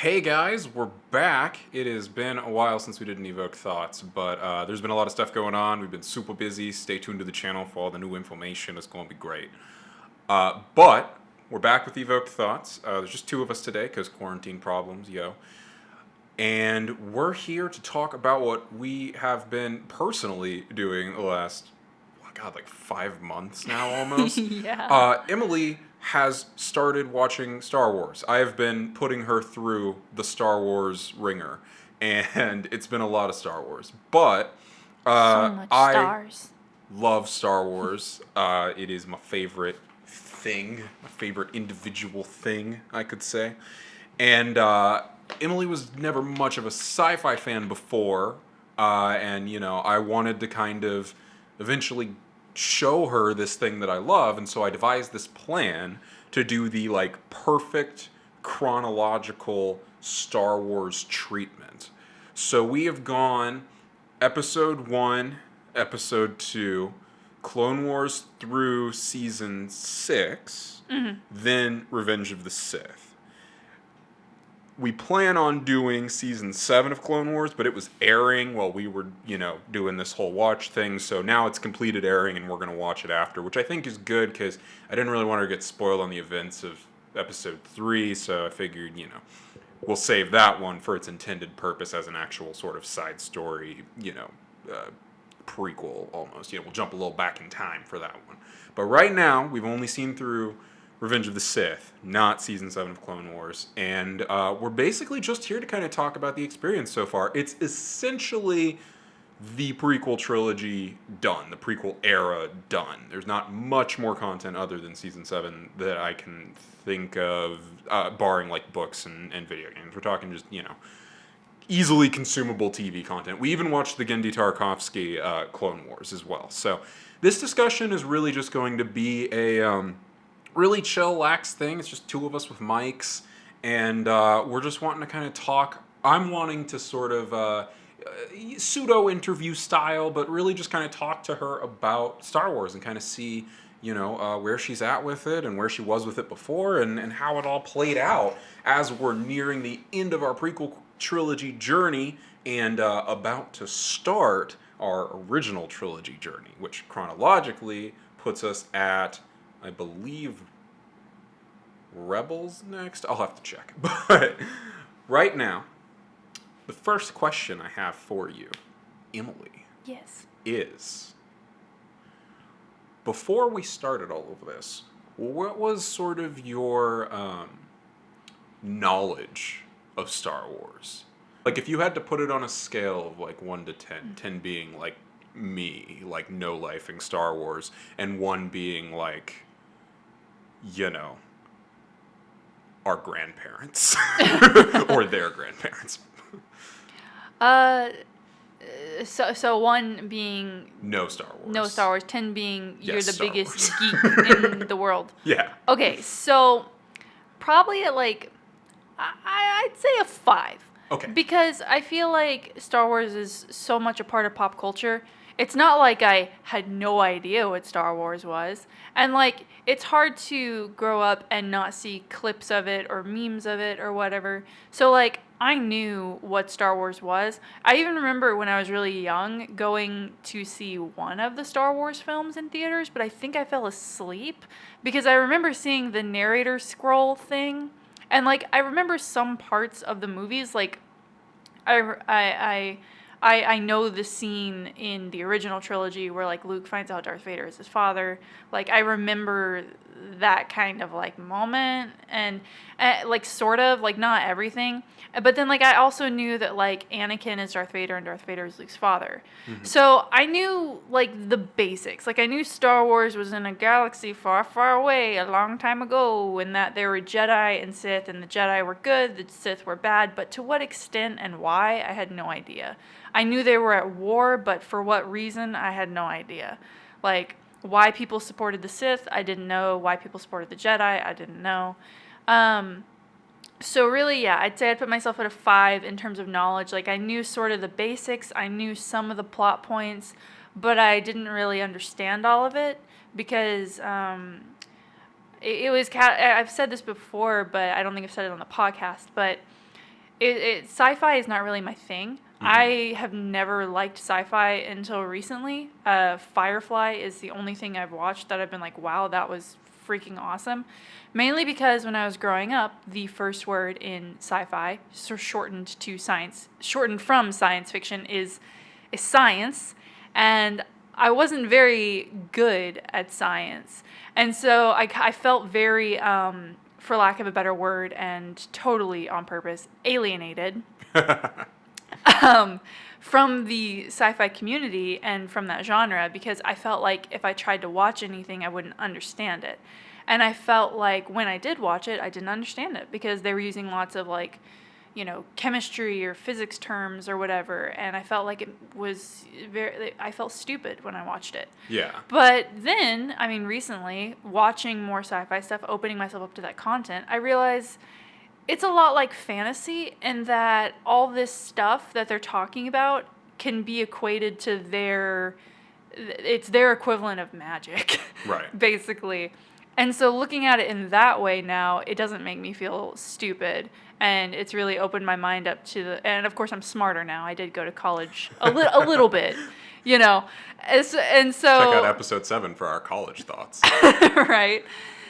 Hey guys, we're back. It has been a while since we did an eVoked Thoughts, but there's been a lot of stuff going on. We've been super busy. Stay tuned to the channel for all the new information. It's going to be great. But we're back with eVoked Thoughts. There's just two of us today because quarantine problems, yo. And we're here to talk about what we have been personally doing the last, oh God, like 5 months now almost. Yeah. Emily has started watching Star Wars. I have been putting her through the Star Wars ringer, and it's been a lot of Star Wars. But So much I stars. love Star Wars. It is my favorite thing, my favorite individual thing, I could say. And Emily was never much of a sci-fi fan before, and I wanted to kind of eventually show her this thing that I love, and so I devised this plan to do the perfect chronological Star Wars treatment. So we have gone episode 1, episode 2, Clone Wars through season 6, then Revenge of the Sith. We plan on doing season 7 of Clone Wars, but it was airing while we were, doing this whole watch thing. So now it's completed airing and we're going to watch it after, which I think is good because I didn't really want her to get spoiled on the events of episode 3. So I figured, we'll save that one for its intended purpose as an actual sort of side story, prequel almost. We'll jump a little back in time for that one. But right now, we've only seen through Revenge of the Sith, not season 7 of Clone Wars. And we're basically just here to kind of talk about the experience so far. It's essentially the prequel trilogy done, the prequel era done. There's not much more content other than season 7 that I can think of, barring like books and video games. We're talking just, easily consumable TV content. We even watched the Gendy Tarkovsky Clone Wars as well. So this discussion is really just going to be a really chill, lax thing. It's just two of us with mics, and we're just wanting to kind of talk. I'm wanting to sort of pseudo interview style, but really just kind of talk to her about Star Wars and kind of see, where she's at with it and where she was with it before, and how it all played out as we're nearing the end of our prequel trilogy journey and about to start our original trilogy journey, which chronologically puts us at, I believe, Rebels next. I'll have to check. But right now, the first question I have for you, Emily, Yes. is, before we started all of this, what was sort of your knowledge of Star Wars? Like, if you had to put it on a scale of like 1 to 10, 10 being like me, like no lifing Star Wars, and 1 being like, our grandparents or their grandparents. Uh, so 1 being No Star Wars. no Star Wars, 10 being you're Yes, the Star biggest Wars. geek in the world. Yeah. Okay, so probably at I'd say a 5. Okay. Because I feel like Star Wars is so much a part of pop culture. It's not like I had no idea what Star Wars was. And it's hard to grow up and not see clips of it or memes of it or whatever. So I knew what Star Wars was. I even remember when I was really young going to see one of the Star Wars films in theaters, but I think I fell asleep because I remember seeing the narrator scroll thing. And I remember some parts of the movies, I know the scene in the original trilogy where Luke finds out Darth Vader is his father. I remember that kind of moment and sort of not everything. But then I also knew that Anakin is Darth Vader and Darth Vader is Luke's father. Mm-hmm. So I knew the basics. I knew Star Wars was in a galaxy far, far away a long time ago, and that there were Jedi and Sith, and the Jedi were good, the Sith were bad. But to what extent and why, I had no idea. I knew they were at war, but for what reason, I had no idea. Why people supported the Sith, I didn't know. Why people supported the Jedi, I didn't know. So really, yeah, I'd say I'd put myself at a 5 in terms of knowledge. I knew sort of the basics. I knew some of the plot points, but I didn't really understand all of it because it was, I've said this before, but I don't think I've said it on the podcast, but sci-fi is not really my thing. I have never liked sci-fi until recently. Firefly is the only thing I've watched that I've been like, wow, that was freaking awesome. Mainly because when I was growing up, the first word in sci-fi, so shortened from science fiction, is science, and I wasn't very good at science, and so I felt very, for lack of a better word, and totally on purpose, alienated from the sci-fi community and from that genre, because I felt like if I tried to watch anything, I wouldn't understand it. And I felt like when I did watch it, I didn't understand it because they were using lots of like, chemistry or physics terms or whatever. And I felt like it was I felt stupid when I watched it. Yeah. But then, I mean, recently, watching more sci-fi stuff, opening myself up to that content, I realized it's a lot like fantasy in that all this stuff that they're talking about can be equated to it's their equivalent of magic. Right. Basically. And so looking at it in that way now, it doesn't make me feel stupid. And it's really opened my mind up and of course I'm smarter now. I did go to college a little bit, and so. Check out episode 7 for our college thoughts. Right.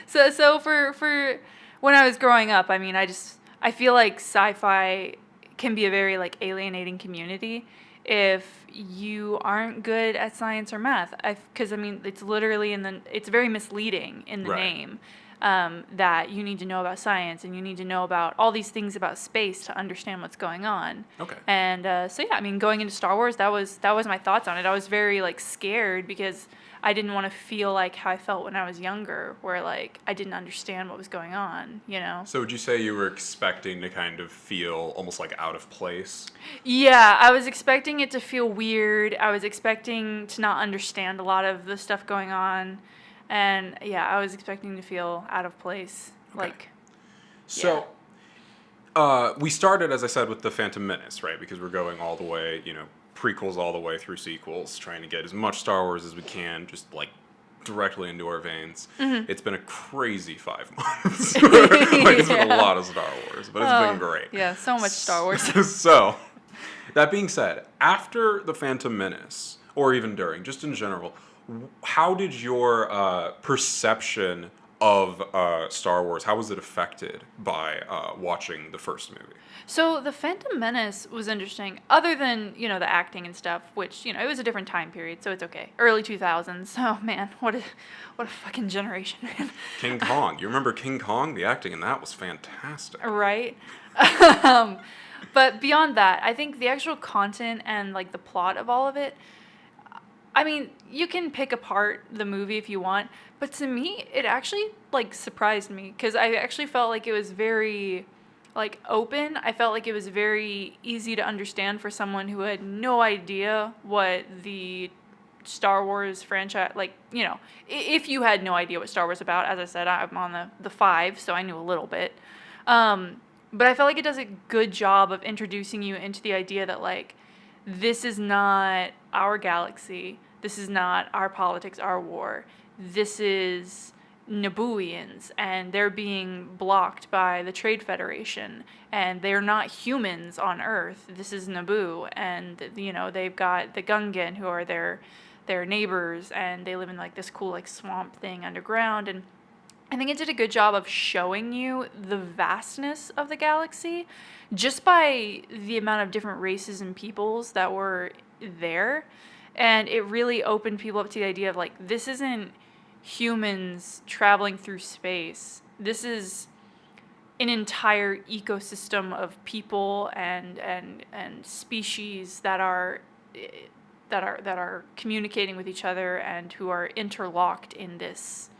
So for when I was growing up, I mean, I feel like sci-fi can be a very like alienating community if you aren't good at science or math. Because I mean, it's literally it's very misleading in the Right. name, that you need to know about science and you need to know about all these things about space to understand what's going on. Okay. And so yeah, I mean, going into Star Wars, that was my thoughts on it. I was very like scared because I didn't want to feel like how I felt when I was younger, where like I didn't understand what was going on, So would you say you were expecting to kind of feel almost like out of place? Yeah, I was expecting it to feel weird. I was expecting to not understand a lot of the stuff going on. And yeah, I was expecting to feel out of place. Okay. Like, So, we started, as I said, with the Phantom Menace, right? Because we're going all the way, prequels all the way through sequels, trying to get as much Star Wars as we can, just like directly into our veins. Mm-hmm. It's been a crazy 5 months. It's been a lot of Star Wars, but it's been great. Yeah, so much Star Wars. So, that being said, after the Phantom Menace, or even during, just in general, how did your perception of Star Wars, how was it affected by watching the first movie? So the Phantom Menace was interesting, other than, the acting and stuff, which, it was a different time period, so it's okay. Early 2000s. Oh, man, what a fucking generation, man. King Kong. You remember King Kong? The acting in that was fantastic. Right? But beyond that, I think the actual content and, like, the plot of all of it, I mean, you can pick apart the movie if you want, but to me, it actually, like, surprised me, because I actually felt like it was very, like, open. I felt like it was very easy to understand for someone who had no idea what the Star Wars franchise, like, if you had no idea what Star Wars is about, as I said, I'm on the 5, so I knew a little bit. But I felt like it does a good job of introducing you into the idea that, like, this is not our galaxy. This is not our politics, our war. This is Nabooians, and they're being blocked by the Trade Federation, and they're not humans on Earth. This is Naboo, and, they've got the Gungan, who are their neighbors, and they live in, like, this cool, like, swamp thing underground, and I think it did a good job of showing you the vastness of the galaxy just by the amount of different races and peoples that were there. And it really opened people up to the idea of, like, this isn't humans traveling through space. This is an entire ecosystem of people and species that are communicating with each other and who are interlocked in this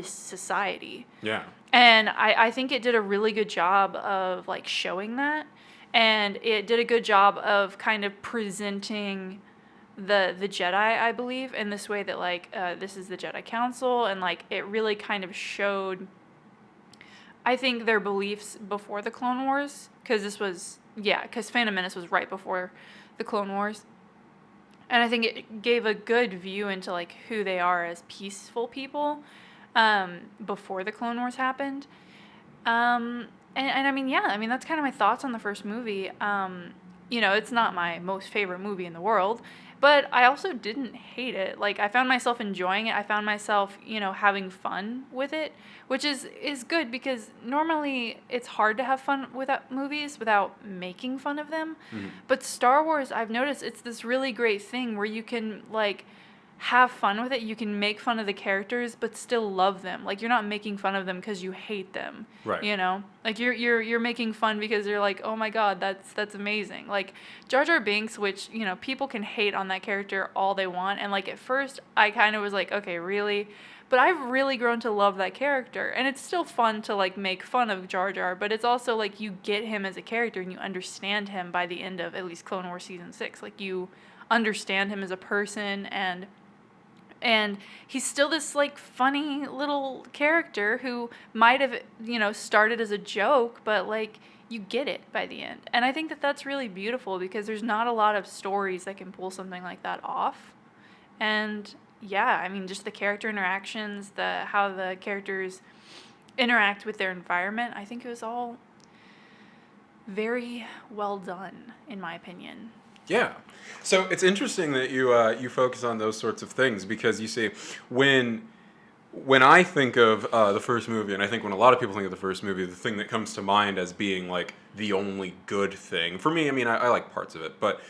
society. Yeah. And I think it did a really good job of, like, showing that. And it did a good job of kind of presenting the Jedi, I believe, in this way that, like, this is the Jedi Council. And, like, it really kind of showed, I think, their beliefs before the Clone Wars. Because Phantom Menace was right before the Clone Wars. And I think it gave a good view into, like, who they are as peaceful people before the Clone Wars happened. and I mean, yeah, I mean, that's kind of my thoughts on the first movie. You know, it's not my most favorite movie in the world, but I also didn't hate it. Like, I found myself enjoying it. I found myself, you know, having fun with it, which is good because normally it's hard to have fun with movies without making fun of them. Mm-hmm. But Star Wars, I've noticed it's this really great thing where you can, like, have fun with it. You can make fun of the characters, but still love them. Like, you're not making fun of them because you hate them. Right. You know, like you're making fun because you're like, oh my god, that's amazing. Like Jar Jar Binks, which, you know, people can hate on that character all they want, and like at first I kind of was like, okay, really, but I've really grown to love that character, and it's still fun to like make fun of Jar Jar, but it's also like you get him as a character and you understand him by the end of at least Clone Wars season 6. Like you understand him as a person, and he's still this, like, funny little character who might have, you know, started as a joke, but, like, you get it by the end. And I think that that's really beautiful because there's not a lot of stories that can pull something like that off. And, yeah, I mean, just the character interactions, how the characters interact with their environment, I think it was all very well done, in my opinion. Yeah. So it's interesting that you focus on those sorts of things because you see, when I think of the first movie, and I think when a lot of people think of the first movie, the thing that comes to mind as being like the only good thing for me. I mean, I like parts of it, but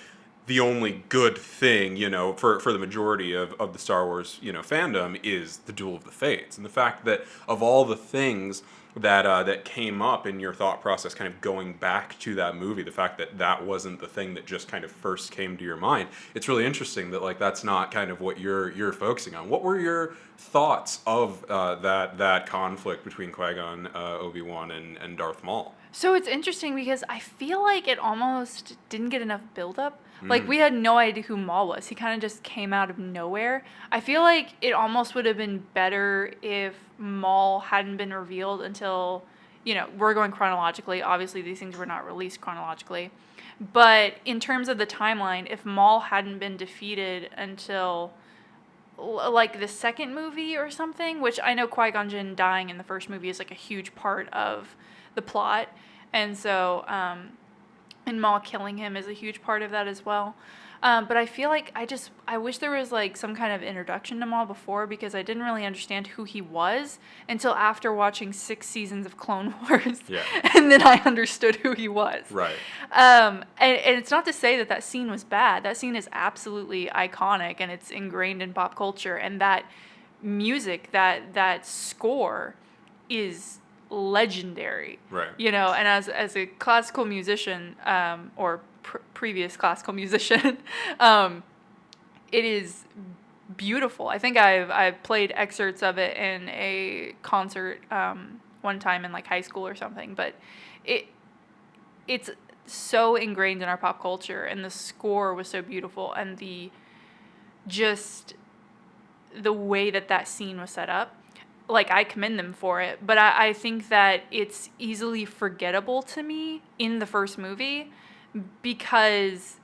the only good thing, you know, for the majority of the Star Wars, you know, fandom is the Duel of the Fates, and the fact that of all the things that came up in your thought process, kind of going back to that movie, the fact that that wasn't the thing that just kind of first came to your mind, it's really interesting that like that's not kind of what you're focusing on. What were your thoughts of that conflict between Qui-Gon, Obi-Wan, and Darth Maul? So it's interesting because I feel like it almost didn't get enough build-up. Like, we had no idea who Maul was. He kind of just came out of nowhere. I feel like it almost would have been better if Maul hadn't been revealed until, you know, we're going chronologically. Obviously, these things were not released chronologically. But in terms of the timeline, if Maul hadn't been defeated until, like, the second movie or something, which I know Qui-Gon Jinn dying in the first movie is, like, a huge part of the plot. And so, and Maul killing him is a huge part of that as well. But I feel like I wish there was like some kind of introduction to Maul before because I didn't really understand who he was until after watching 6 seasons of Clone Wars. Yeah. And then I understood who he was. Right. And it's not to say that scene was bad. That scene is absolutely iconic and it's ingrained in pop culture. And that music, that score is legendary. Right. You know, and as a classical musician, or previous classical musician, it is beautiful. I think I've played excerpts of it in a concert one time in like high school or something, but it's so ingrained in our pop culture, and the score was so beautiful, and the way that scene was set up. Like, I commend them for it, but I think that it's easily forgettable to me in the first movie because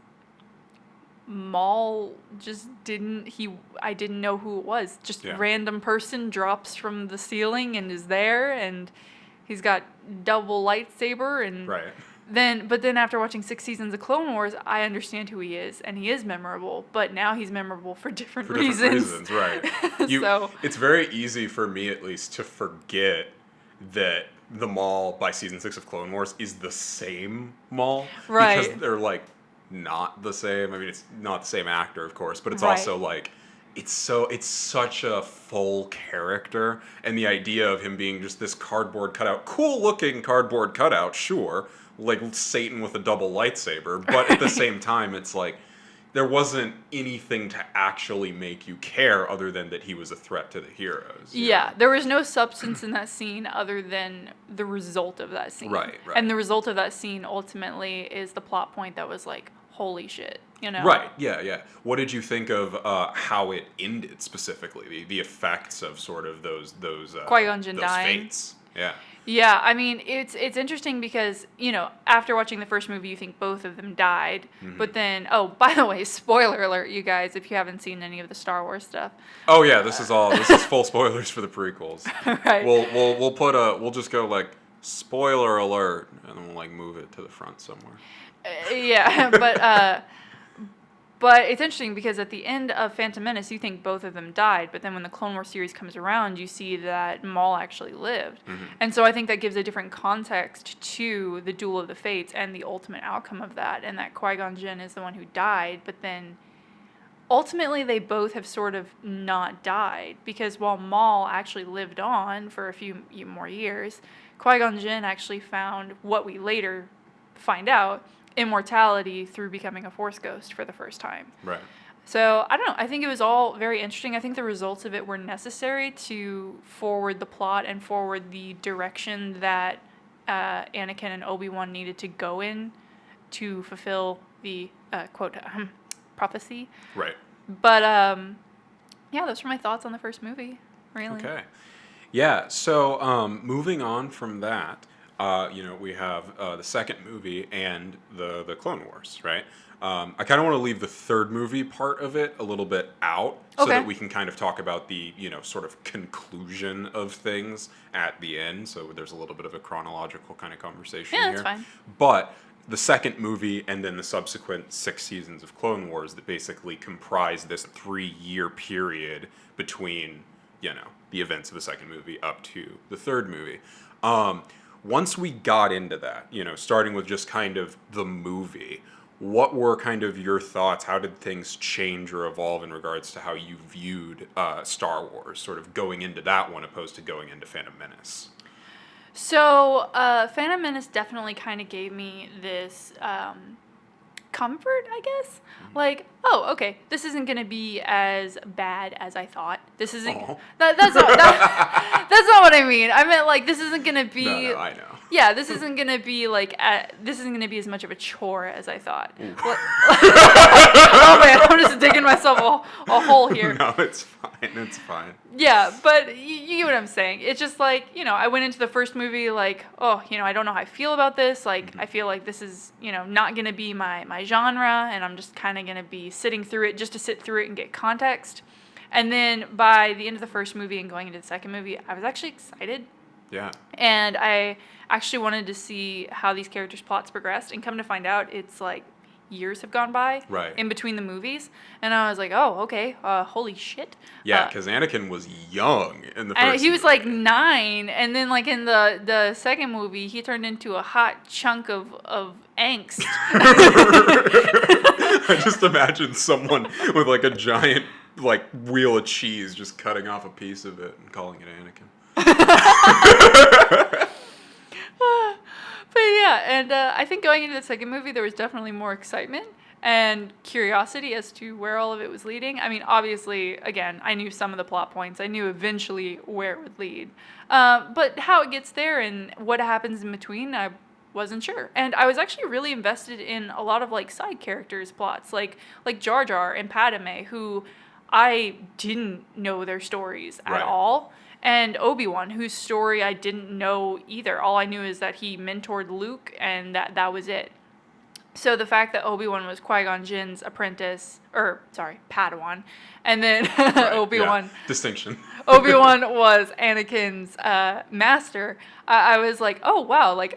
Maul just I didn't know who it was. Just random person drops from the ceiling and is there, and he's got double lightsaber, and Right. But then after watching 6 seasons of Clone Wars, I understand who he is, and he is memorable, but now he's memorable for different reasons. Right. It's very easy for me, at least, to forget that the Maul by season 6 of Clone Wars is the same Maul. Right. Because they're, like, not the same. I mean, it's not the same actor, of course, but it's Right. also, like, it's such a full character, and the idea of him being just this cardboard cutout, cool-looking cardboard cutout, sure, like Satan with a double lightsaber, but at the same time, it's like there wasn't anything to actually make you care other than that he was a threat to the heroes. Yeah, there was no substance in that scene other than the result of that scene. Right. And the result of that scene ultimately is the plot point that was like, holy shit, you know? Right, yeah. What did you think of how it ended specifically? The effects of sort of those Qui-Gon Jinn dying. fates. Yeah. Yeah, I mean, it's interesting because, you know, after watching the first movie, you think both of them died. Mm-hmm. But then, oh, by the way, spoiler alert, you guys, if you haven't seen any of the Star Wars stuff. Oh yeah, this is full spoilers for the prequels. Right. We'll just go like Spoiler alert, and then we'll like move it to the front somewhere. Yeah, but it's interesting because at the end of Phantom Menace, you think both of them died, but then when the Clone Wars series comes around, you see that Maul actually lived. Mm-hmm. And so I think that gives a different context to the Duel of the Fates and the ultimate outcome of that, and that Qui-Gon Jinn is the one who died, but then ultimately they both have sort of not died, because while Maul actually lived on for a few more years, Qui-Gon Jinn actually found what we later find out, immortality through becoming a Force ghost for the first time. Right. So, I don't know. I think it was all very interesting. I think the results of it were necessary to forward the plot and forward the direction that Anakin and Obi-Wan needed to go in to fulfill the, quote, prophecy. Right. But, yeah, those were my thoughts on the first movie, really. Okay. Yeah, so moving on from that, we have the second movie and the Clone Wars, right? I kind of want to leave the third movie part of it a little bit out so that we can kind of talk about the, sort of conclusion of things at the end. So there's a little bit of a chronological kind of conversation here. Yeah, that's fine. But the second movie and then the subsequent 6 seasons of Clone Wars that basically comprise this 3-year period between, the events of the second movie up to the third movie. Once we got into that, starting with just kind of the movie, what were kind of your thoughts? How did things change or evolve in regards to how you viewed Star Wars, sort of going into that one opposed to going into Phantom Menace? So, Phantom Menace definitely kind of gave me this comfort, I guess. Like, oh, okay, this isn't going to be as bad as I thought. This isn't... That's not what I mean. I meant, like, this isn't going to be... No, I know. Yeah, this isn't going to be, like, this isn't going to be as much of a chore as I thought. Oh, man, I'm just digging myself a hole here. No, it's fine. It's fine. Yeah, but you get what I'm saying. It's just like, I went into the first movie like, oh, I don't know how I feel about this. Like, I feel like this is, not going to be my genre, and I'm just kind of going to be sitting through it just to sit through it and get context. And then by the end of the first movie and going into the second movie, I was actually excited. Yeah. And I actually wanted to see how these characters' plots progressed, and come to find out it's like years have gone by in between the movies, and I was like, oh, okay, holy shit. Yeah, because Anakin was young in the first movie. He was like 9, and then like in the second movie, he turned into a hot chunk of angst. I just imagine someone with like a giant like wheel of cheese just cutting off a piece of it and calling it Anakin. But yeah, and I think going into the second movie, there was definitely more excitement and curiosity as to where all of it was leading. I mean, obviously, again, I knew some of the plot points. I knew eventually where it would lead. But how it gets there and what happens in between, I wasn't sure. And I was actually really invested in a lot of like side characters' plots, like Jar Jar and Padme, who I didn't know their stories at all. And Obi-Wan, whose story I didn't know either. All I knew is that he mentored Luke, and that was it. So the fact that Obi-Wan was Qui-Gon Jinn's apprentice, Padawan, and then Obi-Wan... Yeah. Distinction. Obi-Wan was Anakin's master. I was like, oh, wow, like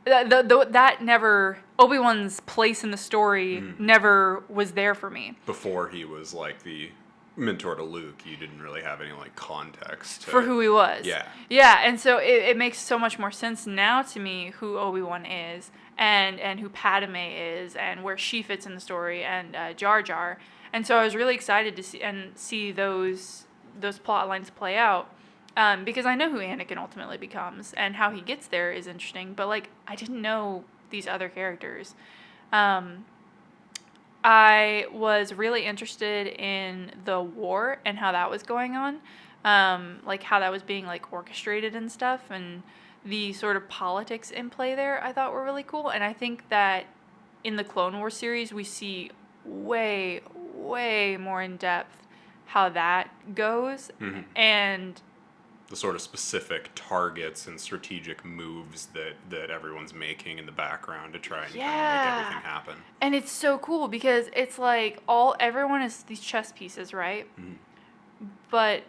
that never... Obi-Wan's place in the story never was there for me. Before he was like the... mentor to Luke, you didn't really have any like context for who he was. Yeah, and so it makes so much more sense now to me who Obi-Wan is and who Padme is and where she fits in the story and Jar Jar. And so I was really excited to see those plot lines play out because I know who Anakin ultimately becomes and how he gets there is interesting. But like I didn't know these other characters. I was really interested in the war and how that was going on, like how that was being like orchestrated and stuff, and the sort of politics in play there I thought were really cool. And I think that in the Clone Wars series we see way, way more in depth how that goes, and the sort of specific targets and strategic moves that everyone's making in the background to try and kind of make everything happen. And it's so cool because it's like everyone is these chess pieces, right? But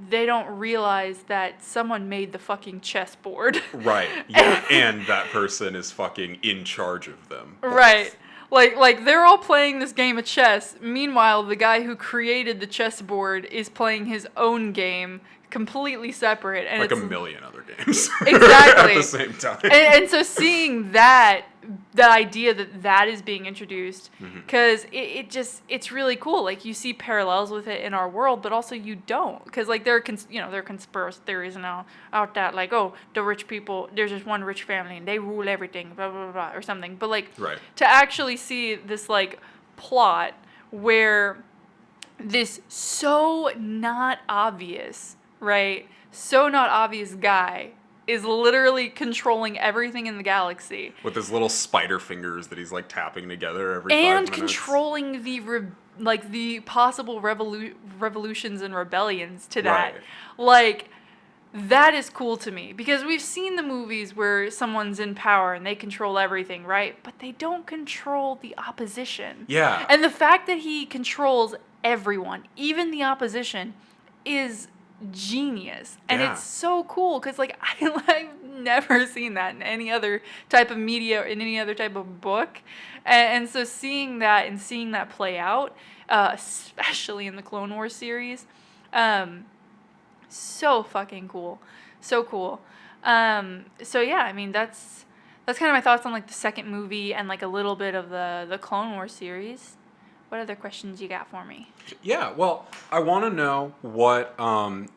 they don't realize that someone made the fucking chessboard. Right. Yeah. And that person is fucking in charge of them. Right. Like they're all playing this game of chess. Meanwhile, the guy who created the chessboard is playing his own game, completely separate, and Like it's a million other games. exactly At the same time. and so seeing that, the idea that is being introduced, because it's really cool. Like, you see parallels with it in our world, but also you don't, because like there are conspiracy theories now out that, like, oh, the rich people, there's just one rich family and they rule everything, blah blah blah, or something. But like, Right. to actually see this like plot where this so not obvious, right? So not obvious guy is literally controlling everything in the galaxy. With his little spider fingers that he's like tapping together every 5 And minutes. controlling the possible revolutions and rebellions to that. Right. Like, that is cool to me, because we've seen the movies where someone's in power and they control everything, right? But they don't control the opposition. Yeah. And the fact that he controls everyone, even the opposition, is genius. And Yeah. it's so cool, because like I've never seen that in any other type of media or in any other type of book. And so seeing that play out, especially in the Clone Wars series, so fucking cool. So cool. So yeah, I mean, that's kind of my thoughts on like the second movie and like a little bit of the Clone Wars series. What other questions you got for me? Yeah, well, I want to know what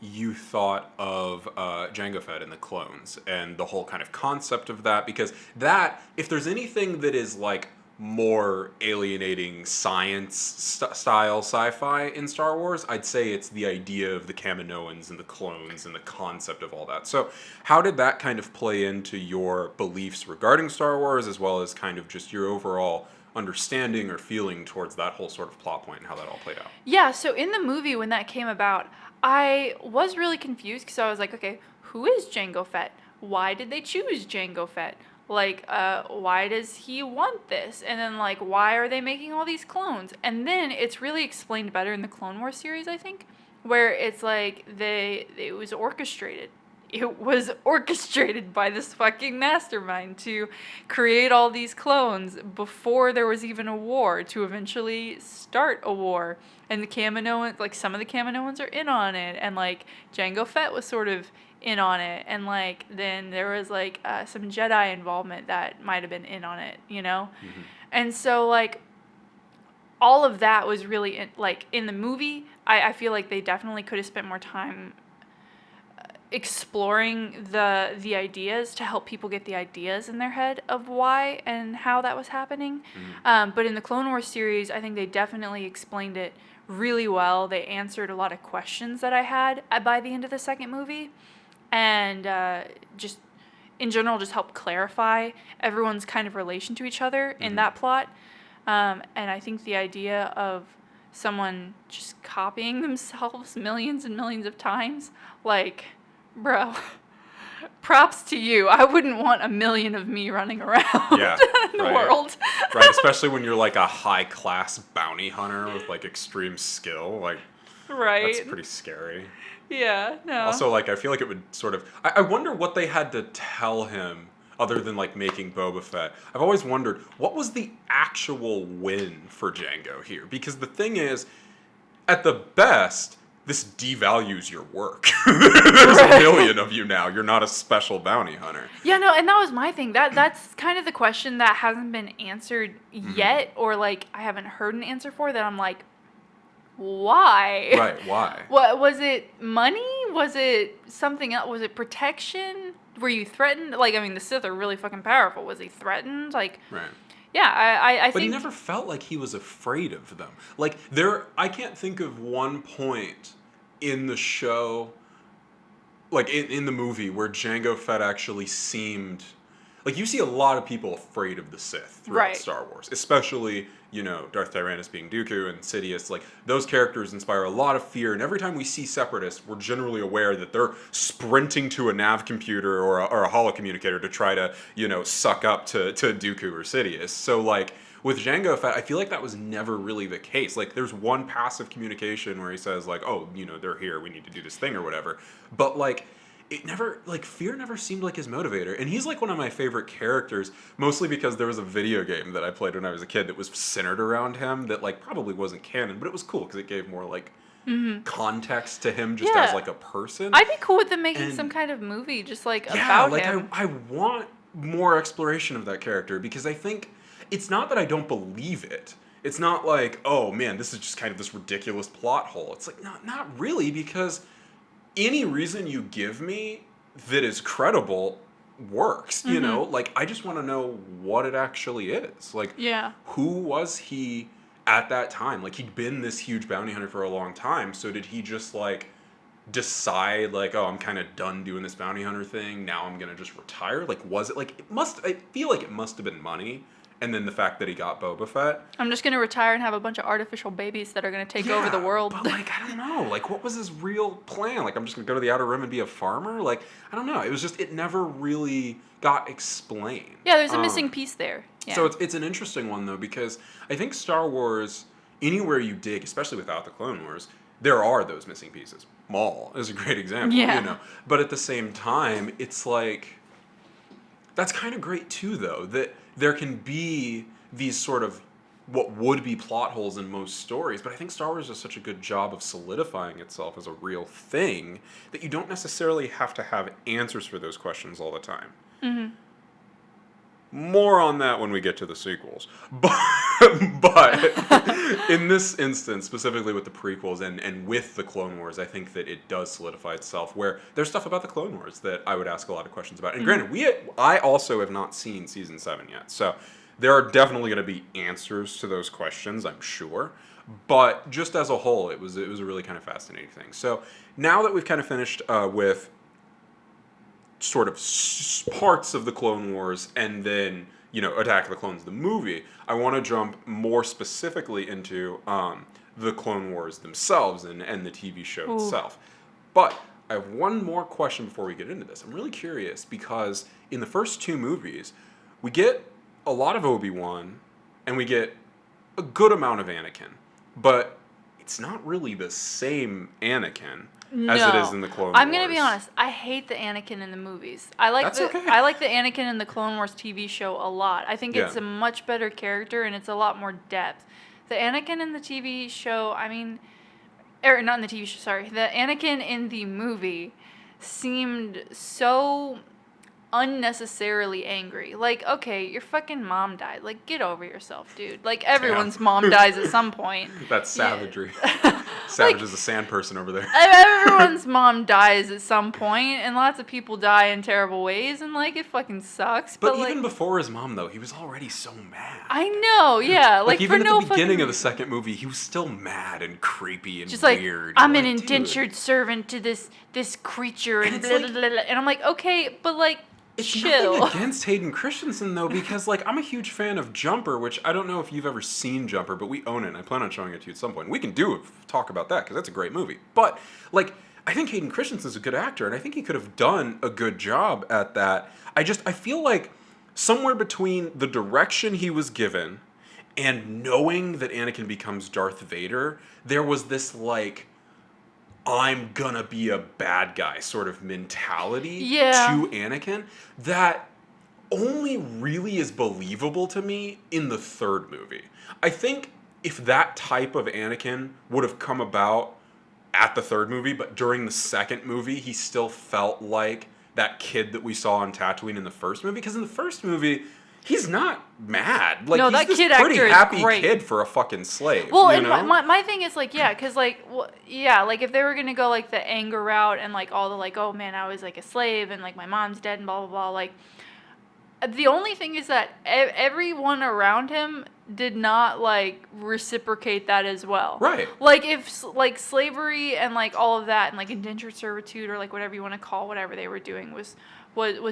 you thought of Jango Fett and the clones and the whole kind of concept of that, because that, if there's anything that is like more alienating science style sci-fi in Star Wars, I'd say it's the idea of the Kaminoans and the clones and the concept of all that. So how did that kind of play into your beliefs regarding Star Wars, as well as kind of just your overall understanding or feeling towards that whole sort of plot point and how that all played out? Yeah, so in the movie when that came about, I was really confused, because I was like, okay, who is Jango Fett? Why did they choose Jango Fett? Like, why does he want this? And then, like, why are they making all these clones? And then it's really explained better in the Clone Wars series, I think, where it's like it was orchestrated. It was orchestrated by this fucking mastermind to create all these clones before there was even a war, to eventually start a war. And the Kaminoans, like, some of the Kaminoans are in on it, and like Jango Fett was sort of in on it, and like then there was like some Jedi involvement that might have been in on it, you know? Mm-hmm. And so like all of that was really in the movie. I feel like they definitely could have spent more time exploring the ideas to help people get the ideas in their head of why and how that was happening. Mm-hmm. But in the Clone Wars series, I think they definitely explained it really well. They answered a lot of questions that I had by the end of the second movie. And just in general, just help clarify everyone's kind of relation to each other in that plot. And I think the idea of someone just copying themselves millions and millions of times, like, bro, props to you. I wouldn't want a million of me running around in the world. Right, especially when you're like a high-class bounty hunter with like extreme skill. Like, right. That's pretty scary. Yeah, no. Also, like, I feel like it would sort of... I wonder what they had to tell him other than, like, making Boba Fett. I've always wondered, what was the actual win for Jango here? Because the thing is, at the best, this devalues your work. There's a million of you now. You're not a special bounty hunter. Yeah, no, and that was my thing. That's kind of the question that hasn't been answered yet, or, like, I haven't heard an answer for, that I'm like, why? Right, why? What was it? Money? Was it something else? Was it protection? Were you threatened? Like, I mean, the Sith are really fucking powerful. Was he threatened? Like, right. Yeah, I but think... he never felt like he was afraid of them. Like, I can't think of one point in the show, like in the movie, where Jango Fett actually seemed... Like, you see a lot of people afraid of the Sith throughout Star Wars, especially, you know, Darth Tyrannus being Dooku and Sidious. Like, those characters inspire a lot of fear, and every time we see Separatists, we're generally aware that they're sprinting to a nav computer or a holocommunicator to try to, you know, suck up to Dooku or Sidious. So, like, With Jango Fett, I feel like that was never really the case. Like, there's one passive communication where he says, like, oh, they're here, we need to do this thing or whatever. But, like, it never, like, fear never seemed like his motivator. And he's, like, one of my favorite characters, mostly because there was a video game that I played when I was a kid that was centered around him that, like, probably wasn't canon, but it was cool because it gave more, like, context to him just as, like, a person. I'd be cool with them making some kind of movie just, like, about him. I want more exploration of that character because I think it's not that I don't believe it. It's not like, oh, man, this is just kind of this ridiculous plot hole. It's like, not really, because any reason you give me that is credible works, you know? Like, I just want to know what it actually is. Like, who was he at that time? Like, he'd been this huge bounty hunter for a long time, so did he just, like, decide, like, oh, I'm kind of done doing this bounty hunter thing, now I'm gonna just retire? Like, was it, like, I feel like it must have been money. And then the fact that he got Boba Fett. I'm just going to retire and have a bunch of artificial babies that are going to take over the world. But, like, I don't know. Like, what was his real plan? Like, I'm just going to go to the Outer Rim and be a farmer? Like, I don't know. It was just, it never really got explained. Yeah, there's a missing piece there. Yeah. So it's an interesting one, though, because I think Star Wars, anywhere you dig, especially without the Clone Wars, there are those missing pieces. Maul is a great example, you know. But at the same time, it's like, that's kind of great, too, though, that there can be these sort of what would be plot holes in most stories, but I think Star Wars does such a good job of solidifying itself as a real thing that you don't necessarily have to have answers for those questions all the time. More on that when we get to the sequels. But in this instance, specifically with the prequels and with the Clone Wars, I think that it does solidify itself, where there's stuff about the Clone Wars that I would ask a lot of questions about. And granted, I also have not seen Season 7 yet, so there are definitely going to be answers to those questions, I'm sure. But just as a whole, it was a really kind of fascinating thing. So now that we've kind of finished with sort of parts of the Clone Wars and then, Attack of the Clones, the movie, I want to jump more specifically into the Clone Wars themselves and the TV show itself. But I have one more question before we get into this. I'm really curious because in the first two movies, we get a lot of Obi-Wan and we get a good amount of Anakin, but it's not really the same Anakin as it is in the Clone Wars. I'm gonna be honest. I hate the Anakin in the movies. I like the Anakin in the Clone Wars TV show a lot. I think it's a much better character and it's a lot more depth. The Anakin in the TV show, not in the TV show. Sorry, the Anakin in the movie seemed so unnecessarily angry. Like, okay, your fucking mom died. Like, get over yourself, dude. Like, everyone's mom dies at some point. That's savagery. Savage is a sand person over there. Everyone's mom dies at some point, and lots of people die in terrible ways, and, like, it fucking sucks. But even before his mom, though, he was already so mad. I know, yeah. Like, even for at the beginning of the second movie, he was still mad and creepy and just weird. I'm an indentured servant to this creature, and blah, blah, blah, blah. And I'm like, okay, but, like, it's chill. nothing against Hayden Christensen, though, because, like, I'm a huge fan of Jumper, which I don't know if you've ever seen Jumper, but we own it, and I plan on showing it to you at some point. We can talk about that, because that's a great movie. But, like, I think Hayden Christensen's a good actor, and I think he could have done a good job at that. I feel like somewhere between the direction he was given and knowing that Anakin becomes Darth Vader, there was this, like, I'm gonna be a bad guy sort of mentality to Anakin that only really is believable to me in the third movie. I think if that type of Anakin would have come about at the third movie, but during the second movie, he still felt like that kid that we saw on Tatooine in the first movie. Because in the first movie, he's not mad. Like, he's that this kid pretty actor is happy great. kid for a fucking slave. Well, you and know? my thing is, like, because, like, like, if they were going to go, like, the anger route and, like, all the, like, oh, man, I was, like, a slave and, like, my mom's dead and blah, blah, blah, like, the only thing is that everyone around him did not, like, reciprocate that as well. Right. Like, if, like, slavery and, like, all of that and, like, indentured servitude or, like, whatever you want to call whatever they were doing was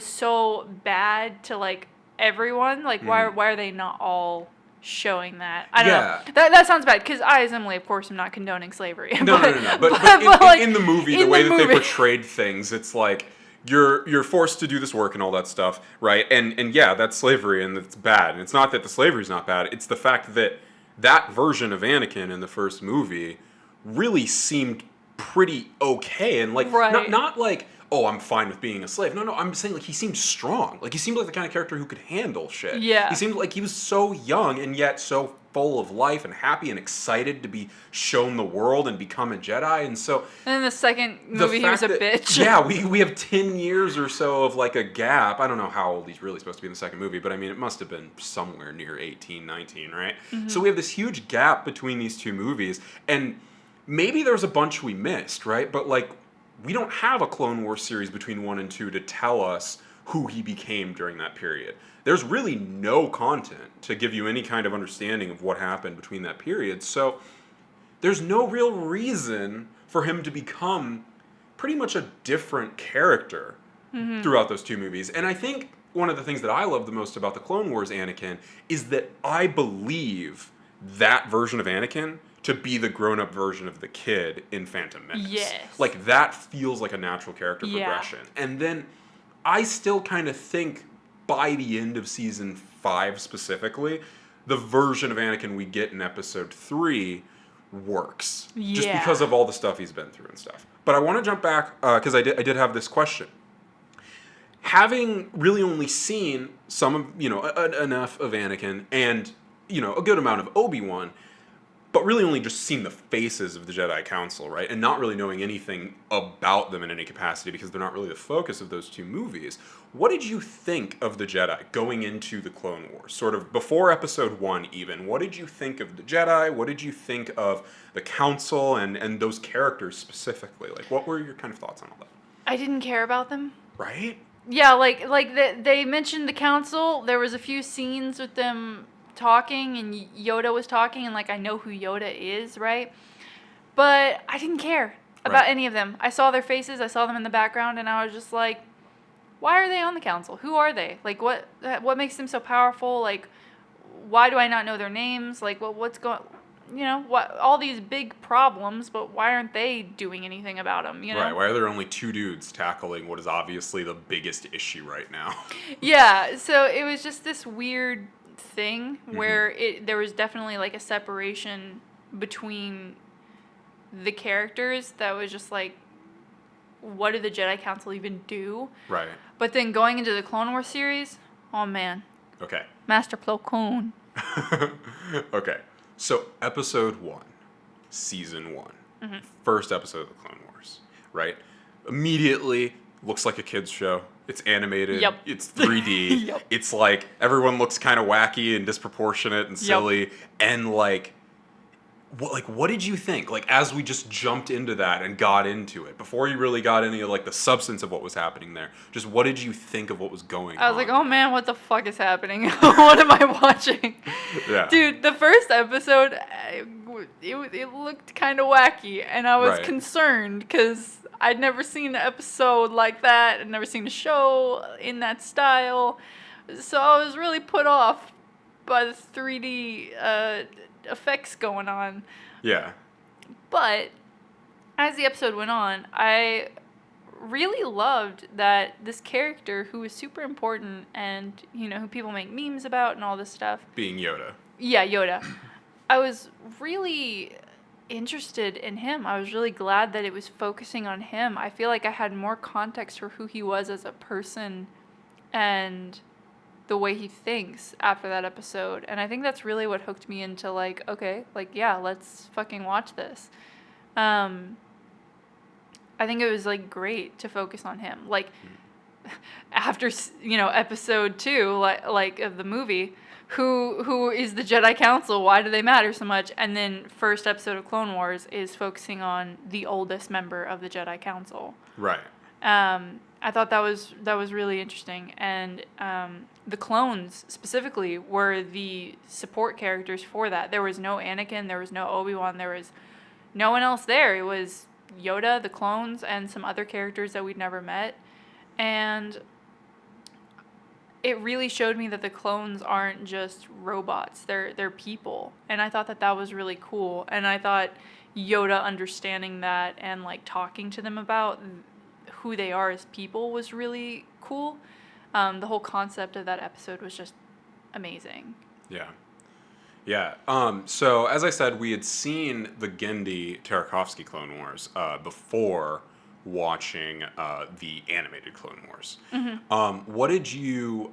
so bad to, like, everyone, like, why are they not all showing that? I don't know. That sounds bad, because I, as Emily, of course, am not condoning slavery. No. But in the movie, the way that they portrayed things, it's like, you're forced to do this work and all that stuff, right? And yeah, that's slavery and it's bad. And it's not that the slavery's not bad. It's the fact that that version of Anakin in the first movie really seemed pretty okay and like Right. not like, oh, I'm fine with being a slave. No, I'm saying like he seemed strong. Like he seemed like the kind of character who could handle shit. Yeah. He seemed like he was so young and yet so full of life and happy and excited to be shown the world and become a Jedi. And so And then the second the movie, he was a fact that- bitch. Yeah, we have 10 years or so of like a gap. I don't know how old he's really supposed to be in the second movie, but I mean, it must have been somewhere near 18, 19, right? So we have this huge gap between these two movies. And maybe there's a bunch we missed, right? But like, we don't have a Clone Wars series between 1 and 2 to tell us who he became during that period. There's really no content to give you any kind of understanding of what happened between that period. So there's no real reason for him to become pretty much a different character throughout those two movies. And I think one of the things that I love the most about the Clone Wars Anakin is that I believe that version of Anakin to be the grown-up version of the kid in Phantom Menace. Yes. Like, that feels like a natural character Yeah. progression. And then I still kind of think by the end of season 5 specifically, the version of Anakin we get in episode 3 works. Just Yeah. because of all the stuff he's been through and stuff. But I want to jump back, because I did have this question. Having really only seen some of, enough of Anakin and, a good amount of Obi-Wan, but really only just seen the faces of the Jedi Council, right? And not really knowing anything about them in any capacity because they're not really the focus of those two movies. What did you think of the Jedi going into the Clone Wars? Sort of before episode 1 even. What did you think of the Jedi? What did you think of the Council and those characters specifically? Like, what were your kind of thoughts on all that? I didn't care about them. Right? Yeah, like they mentioned the council. There was a few scenes with them talking, and Yoda was talking, and like I know who Yoda is, right? But I didn't care about Right. any of them. I saw their faces, I saw them in the background, and I was just like, why are they on the council? Who are they? Like what makes them so powerful? Like why do I not know their names? Like what's going? What all these big problems, but why aren't they doing anything about them? Right. Why are there only two dudes tackling what is obviously the biggest issue right now? Yeah, so it was just this weird thing where there was definitely like a separation between the characters that was just like, what did the Jedi Council even do? Right. But then going into the Clone Wars series, oh man, Okay. Master Plo Koon. Okay. So, episode 1, season 1, first episode of the Clone Wars, right? Immediately looks like a kid's show. It's animated. Yep. It's 3D. Yep. It's like everyone looks kind of wacky and disproportionate and silly. And like what did you think? Like as we just jumped into that and got into it, before you really got any of like the substance of what was happening there, just what did you think of what was going on? I was like, oh man, what the fuck is happening? What am I watching? Yeah. Dude, the first episode, it looked kind of wacky, and I was Right. concerned because I'd never seen an episode like that. I'd never seen a show in that style. So I was really put off by the 3D effects going on. Yeah. But as the episode went on, I really loved that this character who was super important and, who people make memes about and all this stuff. Being Yoda. Yeah, Yoda. I was really interested in him. I was really glad that it was focusing on him. I feel like I had more context for who he was as a person and the way he thinks after that episode. And I think that's really what hooked me into like, okay, like, yeah, let's fucking watch this. I think it was like great to focus on him. Like after, episode 2, like of the movie, who is the Jedi Council? Why do they matter so much? And then first episode of Clone Wars is focusing on the oldest member of the Jedi Council. Right. I thought that was really interesting, and the clones specifically were the support characters for that. There was no Anakin, there was no Obi-Wan, there was no one else there. It was Yoda, the clones, and some other characters that we'd never met, and it really showed me that the clones aren't just robots; they're people, and I thought that was really cool. And I thought Yoda understanding that and like talking to them about who they are as people was really cool. The whole concept of that episode was just amazing. Yeah. Yeah. So as I said, we had seen the Genndy Tartakovsky Clone Wars before watching the animated Clone Wars. What did you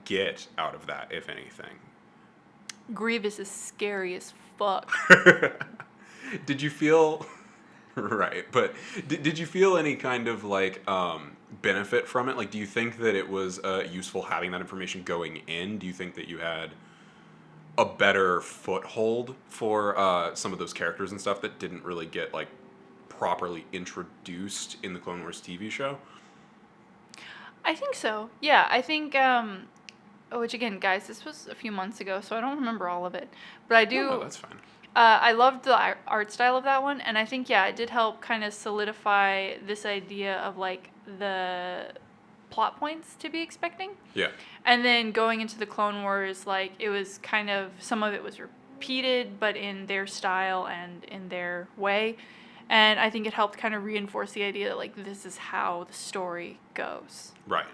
get out of that, if anything? Grievous is scary as fuck. Did you feel right? But did you feel any kind of like benefit from it? Like, do you think that it was useful having that information going in? Do you think that you had a better foothold for some of those characters and stuff that didn't really get like properly introduced in the Clone Wars TV show? I think so. Yeah, I think. Which again, guys, this was a few months ago, so I don't remember all of it. But I do. No, that's fine. I loved the art style of that one, and I think it did help kind of solidify this idea of like the plot points to be expecting. Yeah. And then going into the Clone Wars, like it was kind of some of it was repeated, but in their style and in their way. And I think it helped kind of reinforce the idea that like this is how the story goes. Right.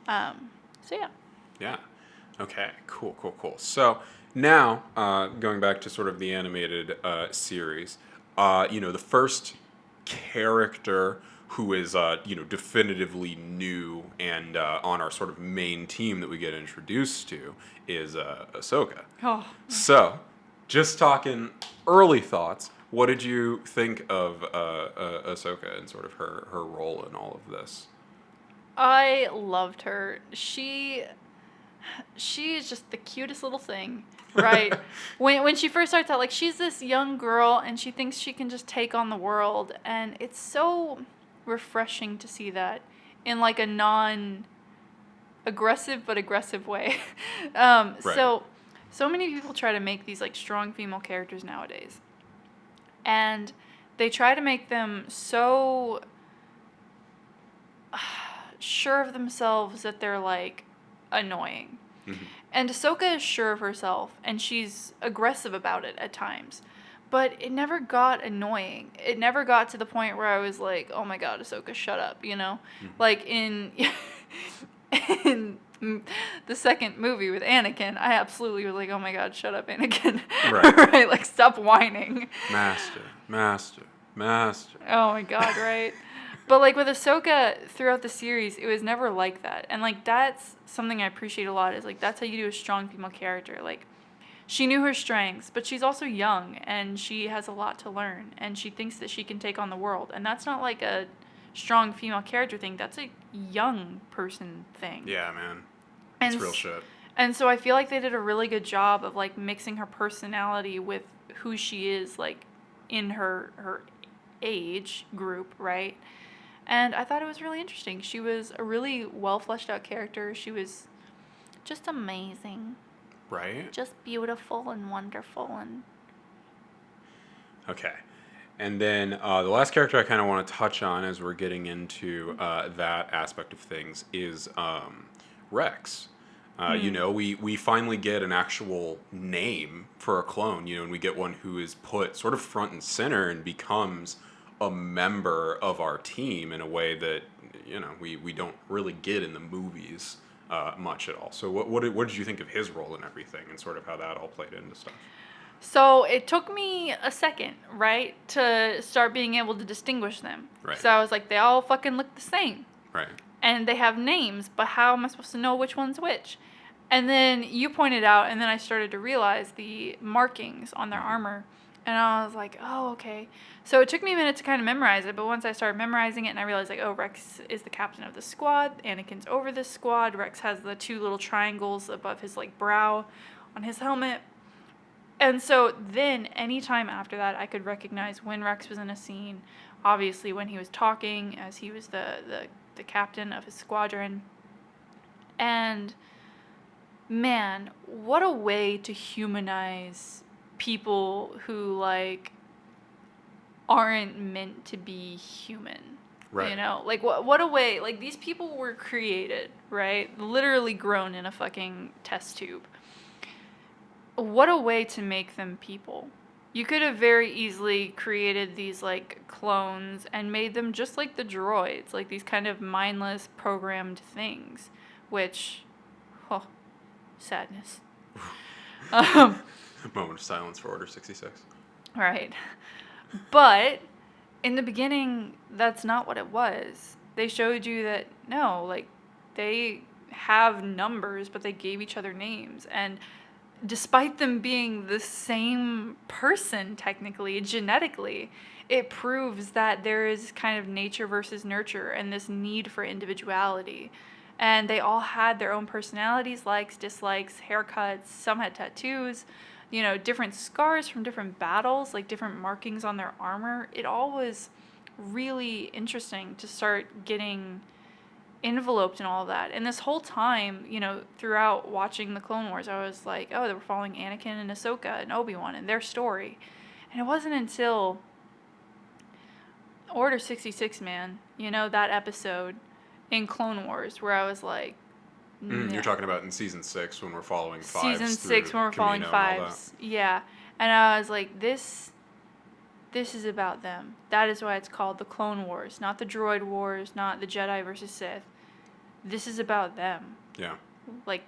So yeah. Yeah. Okay. Cool. So now, going back to sort of the animated series, the first character who is, definitively new and on our sort of main team that we get introduced to is Ahsoka. Oh. So, just talking early thoughts, what did you think of Ahsoka and sort of her role in all of this? I loved her. She is just the cutest little thing, right? when she first starts out, like she's this young girl and she thinks she can just take on the world, and it's so refreshing to see that in like a non-aggressive but aggressive way. Right. So many people try to make these like strong female characters nowadays, and they try to make them so sure of themselves that they're like annoying. Mm-hmm. And Ahsoka is sure of herself, and she's aggressive about it at times. But it never got annoying. It never got to the point where I was like, oh my god, Ahsoka, shut up, Mm-hmm. Like in the second movie with Anakin, I absolutely was like, oh my god, shut up, Anakin. Right. Right, like stop whining. Master. Oh my god, right? But like with Ahsoka throughout the series, it was never like that. And like that's something I appreciate a lot, is like that's how you do a strong female character. Like she knew her strengths, but she's also young and she has a lot to learn, and she thinks that she can take on the world. And that's not like a strong female character thing. That's a young person thing. Yeah, man. And It's real shit. And so I feel like they did a really good job of like mixing her personality with who she is, like in her age group, right? And I thought it was really interesting. She was a really well fleshed out character. She was just amazing. Right? Just beautiful and wonderful. And Okay. And then the last character I kind of want to touch on as we're getting into that aspect of things is Rex. We finally get an actual name for a clone, and we get one who is put sort of front and center and becomes a member of our team in a way that, we don't really get in the movies much at all. So what did you think of his role and everything, and sort of how that all played into stuff? so it took me a second, right, to start being able to distinguish them. Right. So I was like, they all fucking look the same. Right. And they have names, but how am I supposed to know which one's which? And then you pointed out, and then I started to realize the markings on their armor. And I was like, oh, okay. So it took me a minute to kind of memorize it, but once I started memorizing it, and I realized, like, oh, Rex is the captain of the squad. Anakin's over this squad. Rex has the two little triangles above his, like, brow on his helmet. And so then, anytime after that, I could recognize when Rex was in a scene. Obviously, when he was talking, as he was the captain of his squadron. And, man, what a way to humanize people who, like, aren't meant to be human. Right. Like, what a way. Like, these people were created, right? Literally grown in a fucking test tube. What a way to make them people. You could have very easily created these like clones and made them just like the droids, like these kind of mindless programmed things, which, oh, sadness. Moment of silence for Order 66. Right. But in the beginning, that's not what it was. They showed you that no, like they have numbers, but they gave each other names. And despite them being the same person, technically, genetically, it proves that there is kind of nature versus nurture and this need for individuality. And they all had their own personalities, likes, dislikes, haircuts, some had tattoos, different scars from different battles, like different markings on their armor. It all was really interesting to start getting enveloped in all of that. And this whole time, throughout watching the Clone Wars, I was like, oh, they were following Anakin and Ahsoka and Obi-Wan and their story. And it wasn't until Order 66, man, that episode in Clone Wars where I was like, You're talking about in season 6 when we're following Fives. Season 6 when we're following Fives. Yeah. And I was like, this is about them. That is why it's called the Clone Wars, not the Droid Wars, not the Jedi versus Sith. This is about them. Yeah. Like,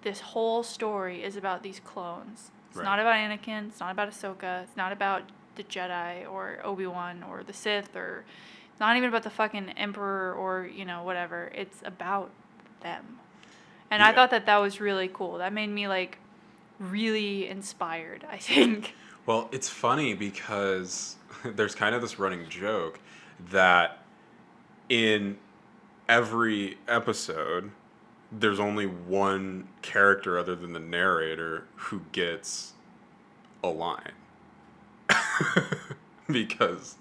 this whole story is about these clones. It's Right. not about Anakin. It's not about Ahsoka. It's not about the Jedi or Obi-Wan or the Sith or it's not even about the fucking Emperor or, whatever. It's about them. And I thought that was really cool. That made me, like, really inspired, I think. Well, it's funny because there's kind of this running joke that in every episode, there's only one character other than the narrator who gets a line. Because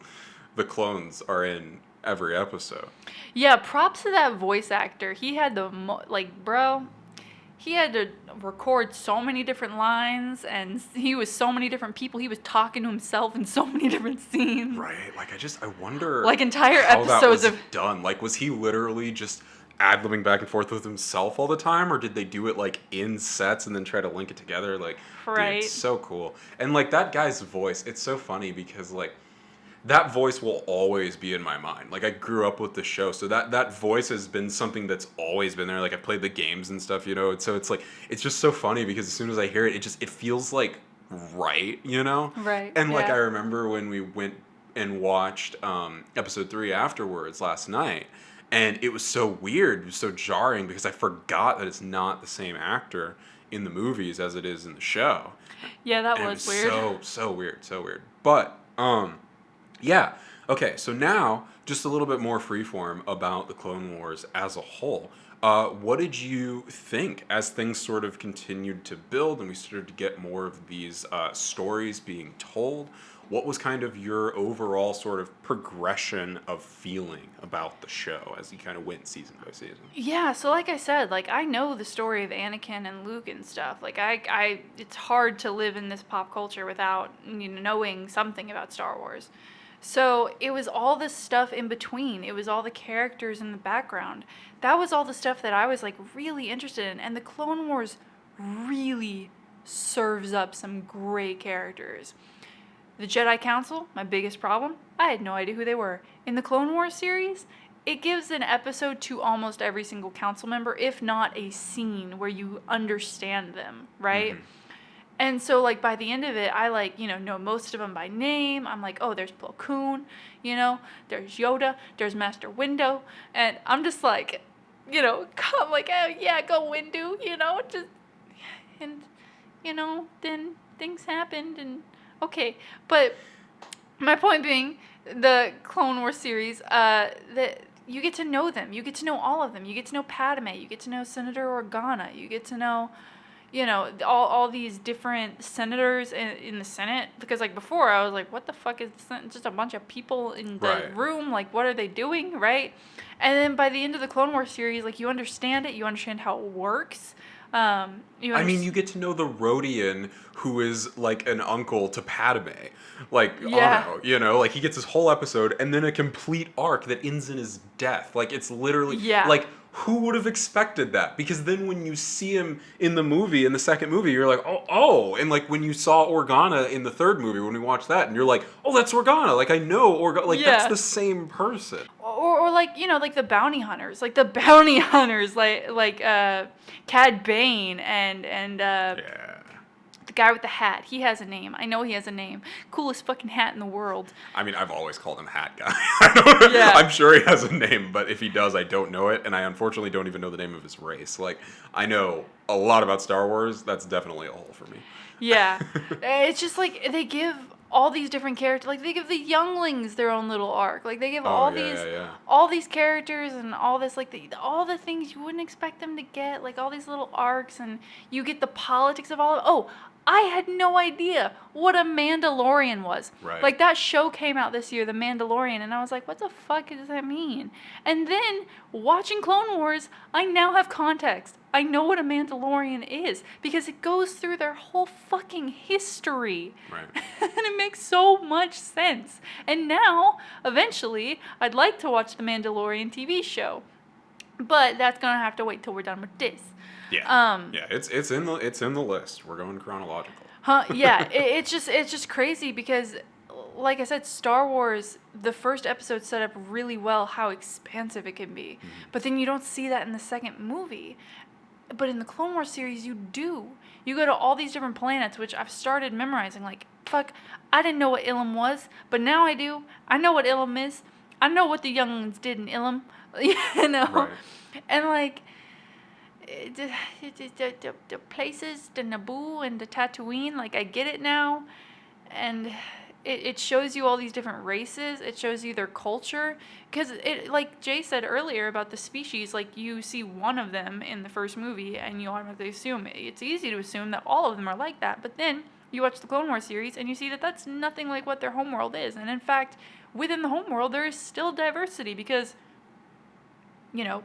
the clones are in every episode. Yeah, props to that voice actor. He had he had to record so many different lines, and he was so many different people. He was talking to himself in so many different scenes. Right. Like, I wonder... Like, entire how episodes that was done. Like, was he literally just ad-libbing back and forth with himself all the time, or did they do it, like, in sets and then try to link it together? Like, right. Dude, it's so cool. And, like, that guy's voice, it's so funny because, like, that voice will always be in my mind. Like, I grew up with the show, so that voice has been something that's always been there. Like, I played the games and stuff, And so it's, like, it's just so funny because as soon as I hear it, it feels, like, right, Right, And, like, yeah. I remember when we went and watched episode 3 afterwards last night, and it was so weird, it was so jarring because I forgot that it's not the same actor in the movies as it is in the show. Yeah, that And was it weird. so weird. But, yeah. Okay, so now, just a little bit more freeform about the Clone Wars as a whole. What did you think as things sort of continued to build and we started to get more of these stories being told? What was kind of your overall sort of progression of feeling about the show as you kind of went season by season? Yeah, so like I said, like I know the story of Anakin and Luke and stuff. Like I it's hard to live in this pop culture without knowing something about Star Wars. So it was all this stuff in between. It was all the characters in the background. That was all the stuff that I was like really interested in. And the Clone Wars really serves up some great characters. The Jedi Council, my biggest problem, I had no idea who they were. In the Clone Wars series, it gives an episode to almost every single council member, if not a scene where you understand them, right? Mm-hmm. And so, like, by the end of it, I, like, know most of them by name. I'm like, oh, there's Plo Koon, there's Yoda, there's Master Windu. And I'm just like, come, like, oh, yeah, go Windu, just, and, then things happened, and, okay. But my point being, the Clone Wars series, that you get to know them. You get to know all of them. You get to know Padme. You get to know Senator Organa. You get to know... all these different senators in the Senate. Because, like, before, I was like, what the fuck is the Senate? Just a bunch of people in the room. Like, what are they doing, right? And then by the end of the Clone Wars series, like, you understand it. You understand how it works. You get to know the Rodian, who is, like, an uncle to Padme. Like, yeah. Anno, like, he gets his whole episode, and then a complete arc that ends in his death. Like, it's literally... Yeah. Like, who would have expected that? Because then when you see him in the second movie, you're like, oh. And like when you saw Organa in the third movie, when we watched that, and you're like, oh, that's Organa. Like I know Organa. Like that's the same person. Or like, you know, like the bounty hunters. Like the bounty hunters, like Cad Bane and the guy with the hat. He has a name. I know he has a name. Coolest fucking hat in the world. I mean, I've always called him Hat Guy. I'm sure he has a name, but if he does, I don't know it, and I unfortunately don't even know the name of his race. Like, I know a lot about Star Wars. That's definitely a hole for me. Yeah. It's just like they give all these different characters, like they give the younglings their own little arc. Like they give all these characters and all this, like all the things you wouldn't expect them to get, like all these little arcs, and you get the politics of all of. Oh, I had no idea what a Mandalorian was. Right. Like that show came out this year, The Mandalorian, and I was like, what the fuck does that mean? And then watching Clone Wars, I now have context. I know what a Mandalorian is because it goes through their whole fucking history. Right. And it makes so much sense. And now, eventually, I'd like to watch the Mandalorian TV show. But that's going to have to wait till we're done with this. Yeah. It's in the list. We're going chronological. Yeah, it's just crazy because like I said, Star Wars, the first episode set up really well how expansive it can be. Mm-hmm. But then you don't see that in the second movie. But in the Clone Wars series, you do. You go to all these different planets, which I've started memorizing. Like, fuck, I didn't know what Ilum was, but now I do. I know what Ilum is. I know what the younglings did in Ilum. You know? Right. And, like, the places, the Naboo and the Tatooine, like, I get it now. And it shows you all these different races. It shows you their culture. Because, like Jay said earlier about the species, like, you see one of them in the first movie, and you automatically assume, it's easy to assume that all of them are like that. But then you watch the Clone Wars series, and you see that that's nothing like what their homeworld is. And, in fact, within the homeworld, there is still diversity because, you know,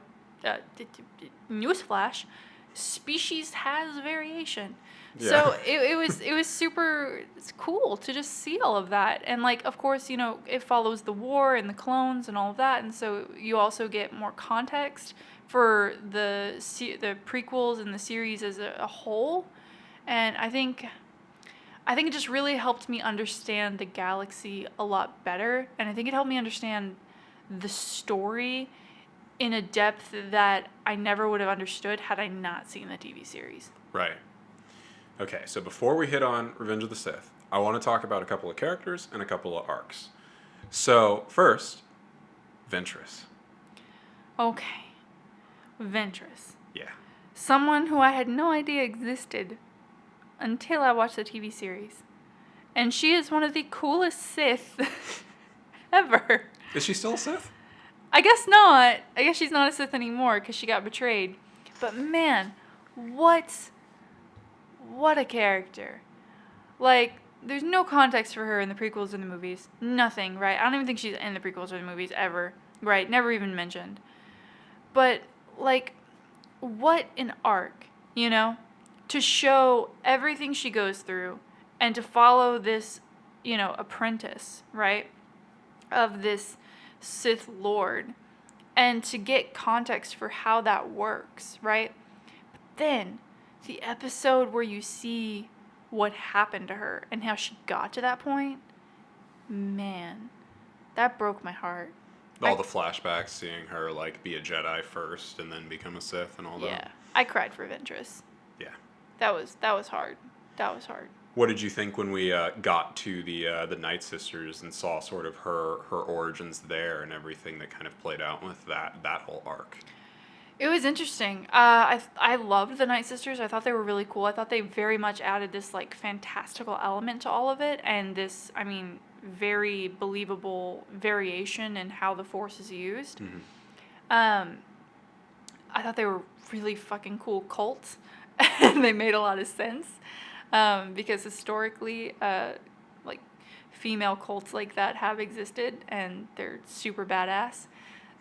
newsflash, species has variation. Yeah. So it was super cool to just see all of that. And, like, of course, you know, it follows the war and the clones and all of that, and so you also get more context for the prequels and the series as a whole. And I think it just really helped me understand the galaxy a lot better, and I think it helped me understand the story in a depth that I never would have understood had I not seen the TV series. Right. Okay, so before we hit on Revenge of the Sith, I want to talk about a couple of characters and a couple of arcs. So, first, Ventress. Okay. Ventress. Yeah. Someone who I had no idea existed until I watched the TV series. And she is one of the coolest Sith ever. Is she still a Sith? I guess not. I guess she's not a Sith anymore because she got betrayed. But man, what a character. Like, there's no context for her in the prequels or the movies. Nothing, right? I don't even think she's in the prequels or the movies ever. Right? Never even mentioned. But, like, what an arc, you know? To show everything she goes through and to follow this, you know, apprentice, right? Of this Sith Lord. And to get context for how that works, right? But then the episode where you see what happened to her and how she got to that point, man, that broke my heart. All the flashbacks, seeing her, like, be a Jedi first and then become a Sith and all that. Yeah, I cried for Ventress. Yeah. That was hard. That was hard. What did you think when we got to the Night Sisters and saw sort of her origins there and everything that kind of played out with that whole arc? It was interesting. I loved the Night Sisters. I thought they were really cool. I thought they very much added this, like, fantastical element to all of it, and this, I mean, very believable variation in how the Force is used. Mm-hmm. I thought they were really fucking cool cults, and they made a lot of sense, because historically, like, female cults like that have existed, and they're super badass.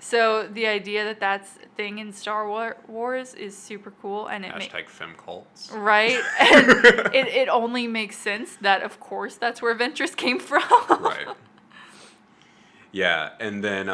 So the idea that that's a thing in Star Wars is super cool, and it fem cults, right? And it only makes sense that, of course, that's where Ventress came from. Right. Yeah, and then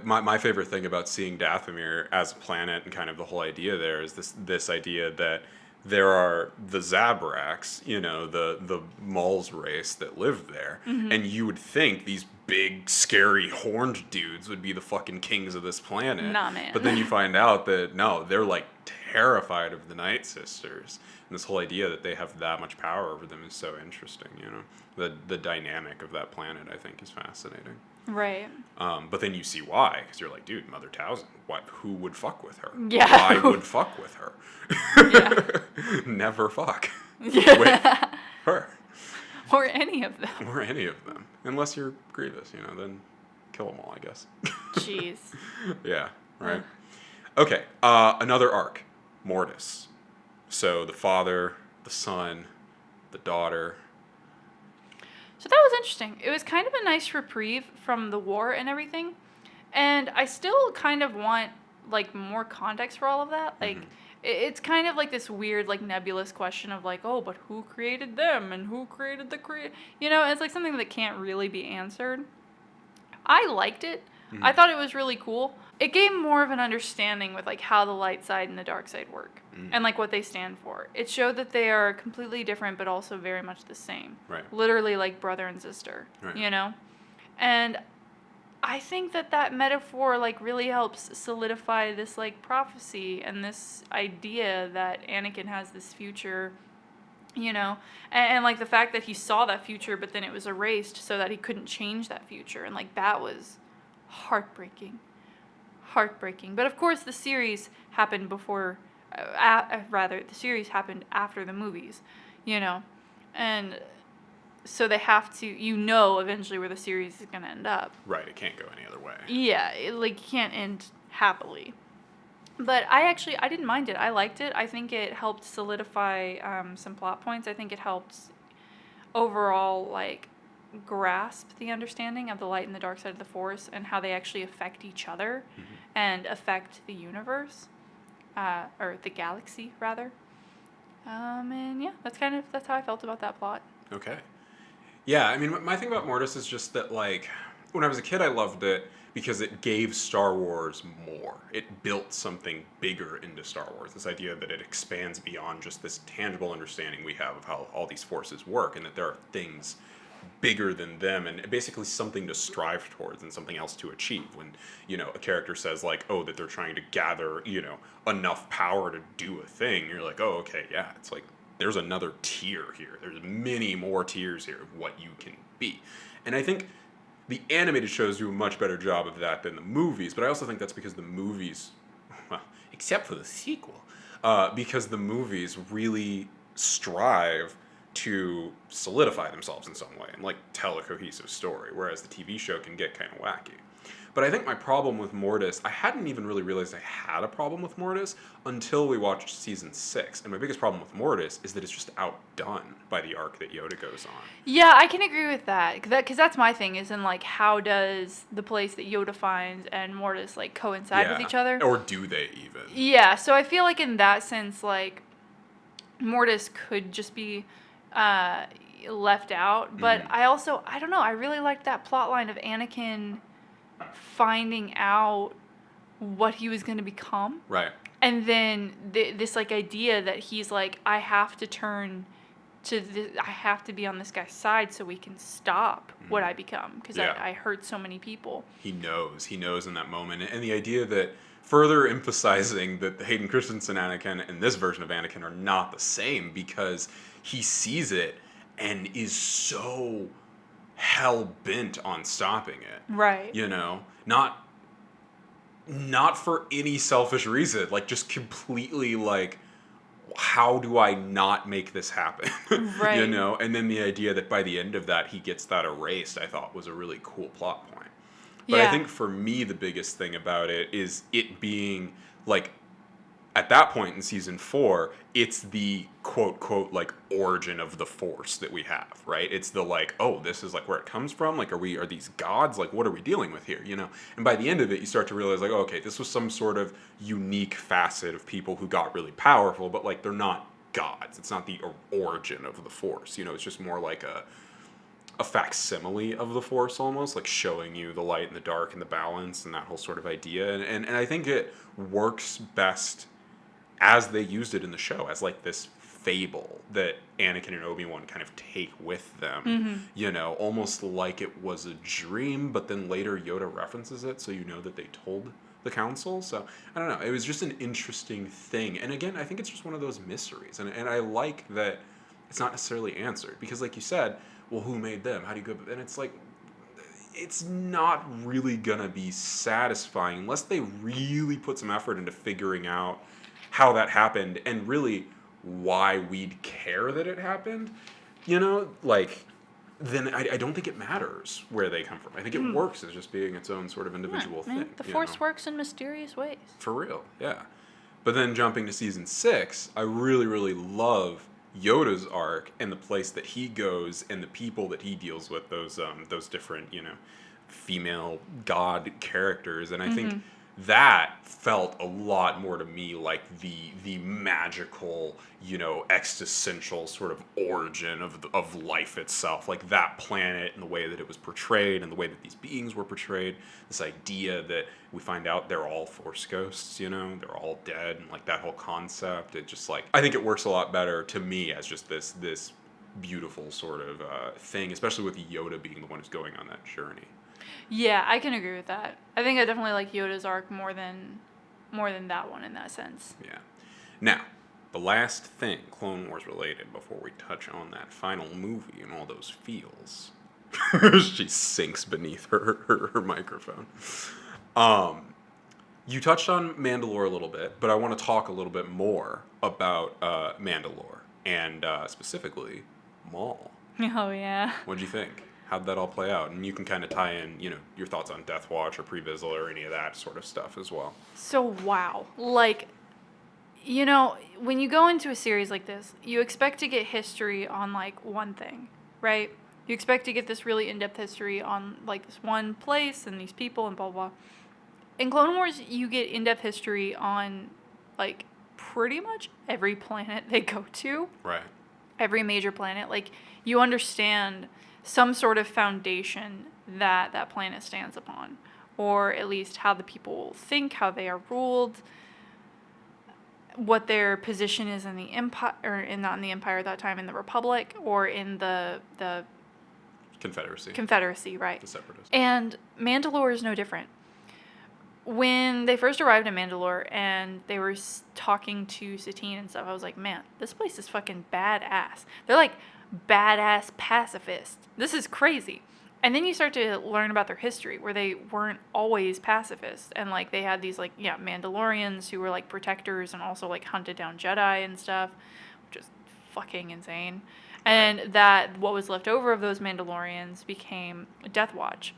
my favorite thing about seeing Dathomir as a planet and kind of the whole idea there is this idea that there are the Zabraks, the Mauls race that live there, and you would think these big scary horned dudes would be the fucking kings of this planet. Nah, man. But then you find out that no, they're like terrified of the Night Sisters. And this whole idea that they have that much power over them is so interesting, The dynamic of that planet, I think, is fascinating. Right. But then you see why, because you're like, dude, Mother Townsend, who would fuck with her? Yeah. I would fuck with her. Yeah. Never fuck Yeah. with her. Or any of them. Or any of them. Unless you're Grievous, then kill them all, I guess. Jeez. Yeah, right. Okay, another arc, Mortis. So the father, the son, the daughter. So that was interesting. It was kind of a nice reprieve from the war and everything. And I still kind of want, like, more context for all of that. Like, it's kind of like this weird, like, nebulous question of, like, oh, but who created them? And who created the it's like something that can't really be answered. I liked it. I thought it was really cool. It gave more of an understanding with, like, how the light side and the dark side work. And, like, what they stand for. It showed that they are completely different, but also very much the same. Right. Literally, like, brother and sister, Right. And I think that metaphor, like, really helps solidify this, like, prophecy and this idea that Anakin has this future, and like, the fact that he saw that future, but then it was erased so that he couldn't change that future. And, like, that was heartbreaking. But, of course, the series happened before... the series happened after the movies, and so they have to, eventually where the series is going to end up. Right, it can't go any other way. Yeah, it can't end happily. But I didn't mind it. I liked it. I think it helped solidify some plot points. I think it helped overall, like, grasp the understanding of the light and the dark side of the Force and how they actually affect each other and affect the universe. Or the galaxy, rather. And yeah, that's how I felt about that plot. Okay. Yeah, I mean, my thing about Mortis is just that, like, when I was a kid, I loved it because it gave Star Wars more. It built something bigger into Star Wars. This idea that it expands beyond just this tangible understanding we have of how all these forces work, and that there are things bigger than them, and basically something to strive towards and something else to achieve. When a character says, like, oh, that they're trying to gather enough power to do a thing, you're like, oh, okay, yeah, it's like there's another tier here, there's many more tiers here of what you can be. And I think the animated shows do a much better job of that than the movies, but I also think that's because the movies, well, except for the sequel, because the movies really strive to solidify themselves in some way and, like, tell a cohesive story, whereas the TV show can get kind of wacky. But I think my problem with Mortis, I hadn't even really realized I had a problem with Mortis until we watched season 6. And my biggest problem with Mortis is that it's just outdone by the arc that Yoda goes on. Yeah, I can agree with that. Because that's my thing, is in, like, how does the place that Yoda finds and Mortis, like, coincide with each other? Or do they even? Yeah, so I feel like in that sense, like, Mortis could just be... left out, but I don't know, I really liked that plot line of Anakin finding out what he was going to become. Right. And then this, like, idea that he's like, I have to turn to I have to be on this guy's side so we can stop what I become, because I hurt so many people. He knows in that moment, and the idea that further emphasizing that the Hayden Christensen Anakin and this version of Anakin are not the same, because he sees it and is so hell-bent on stopping it. Right. Not for any selfish reason. Like, just completely, like, how do I not make this happen? Right. And then the idea that by the end of that, he gets that erased, I thought was a really cool plot point. But I think for me, the biggest thing about it is it being, like, at that point in season 4, it's the quote, like, origin of the Force that we have, right? It's the, like, oh, this is, like, where it comes from? Like, are these gods? Like, what are we dealing with here, And by the end of it, you start to realize, like, oh, okay, this was some sort of unique facet of people who got really powerful, but, like, they're not gods. It's not the origin of the Force, It's just more like a facsimile of the Force almost, like showing you the light and the dark and the balance and that whole sort of idea. And I think it works best as they used it in the show, as like this fable that Anakin and Obi-Wan kind of take with them, almost like it was a dream, but then later Yoda references it, so you know that they told the council. So I don't know, it was just an interesting thing. And again, I think it's just one of those mysteries, and I like that it's not necessarily answered, because like you said, well, who made them? How do you go? And it's like, it's not really gonna be satisfying unless they really put some effort into figuring out how that happened and really why we'd care that it happened. Like, then I don't think it matters where they come from. I think it works as just being its own sort of individual thing. The Force works in mysterious ways. For real, yeah. But then jumping to season 6, I really, really love Yoda's arc and the place that he goes and the people that he deals with, those different, female god characters. And I think that felt a lot more to me like the magical, existential sort of origin of life itself, like that planet and the way that it was portrayed and the way that these beings were portrayed. This idea that we find out they're all Force ghosts, they're all dead, and like that whole concept. It just like, I think it works a lot better to me as just this beautiful sort of thing, especially with Yoda being the one who's going on that journey. Yeah, I can agree with that. I think I definitely like Yoda's arc more than that one in that sense. Yeah. Now, the last thing Clone Wars related before we touch on that final movie and all those feels. She sinks beneath her microphone. You touched on Mandalore a little bit, but I want to talk a little bit more about Mandalore and specifically Maul. Oh, yeah. What'd you think? How'd that all play out? And you can kind of tie in, your thoughts on Death Watch or Prequels or any of that sort of stuff as well. So, wow. Like, when you go into a series like this, you expect to get history on, like, one thing, right? You expect to get this really in-depth history on, like, this one place and these people and blah, blah, blah. In Clone Wars, you get in-depth history on, like, pretty much every planet they go to. Right. Every major planet. Like, you understand some sort of foundation that planet stands upon, or at least how the people think, how they are ruled, what their position is in the Empire, or not in the Empire at that time, in the Republic, or in the Confederacy, right? The Separatists. And Mandalore is no different. When they first arrived in Mandalore and they were talking to Satine and stuff, I was like, man, this place is fucking badass. They're like badass pacifists. This is crazy. And then you start to learn about their history, where they weren't always pacifists. And, like, they had these, like, Mandalorians who were, like, protectors and also, like, hunted down Jedi and stuff, which is fucking insane. And that what was left over of those Mandalorians became Death Watch.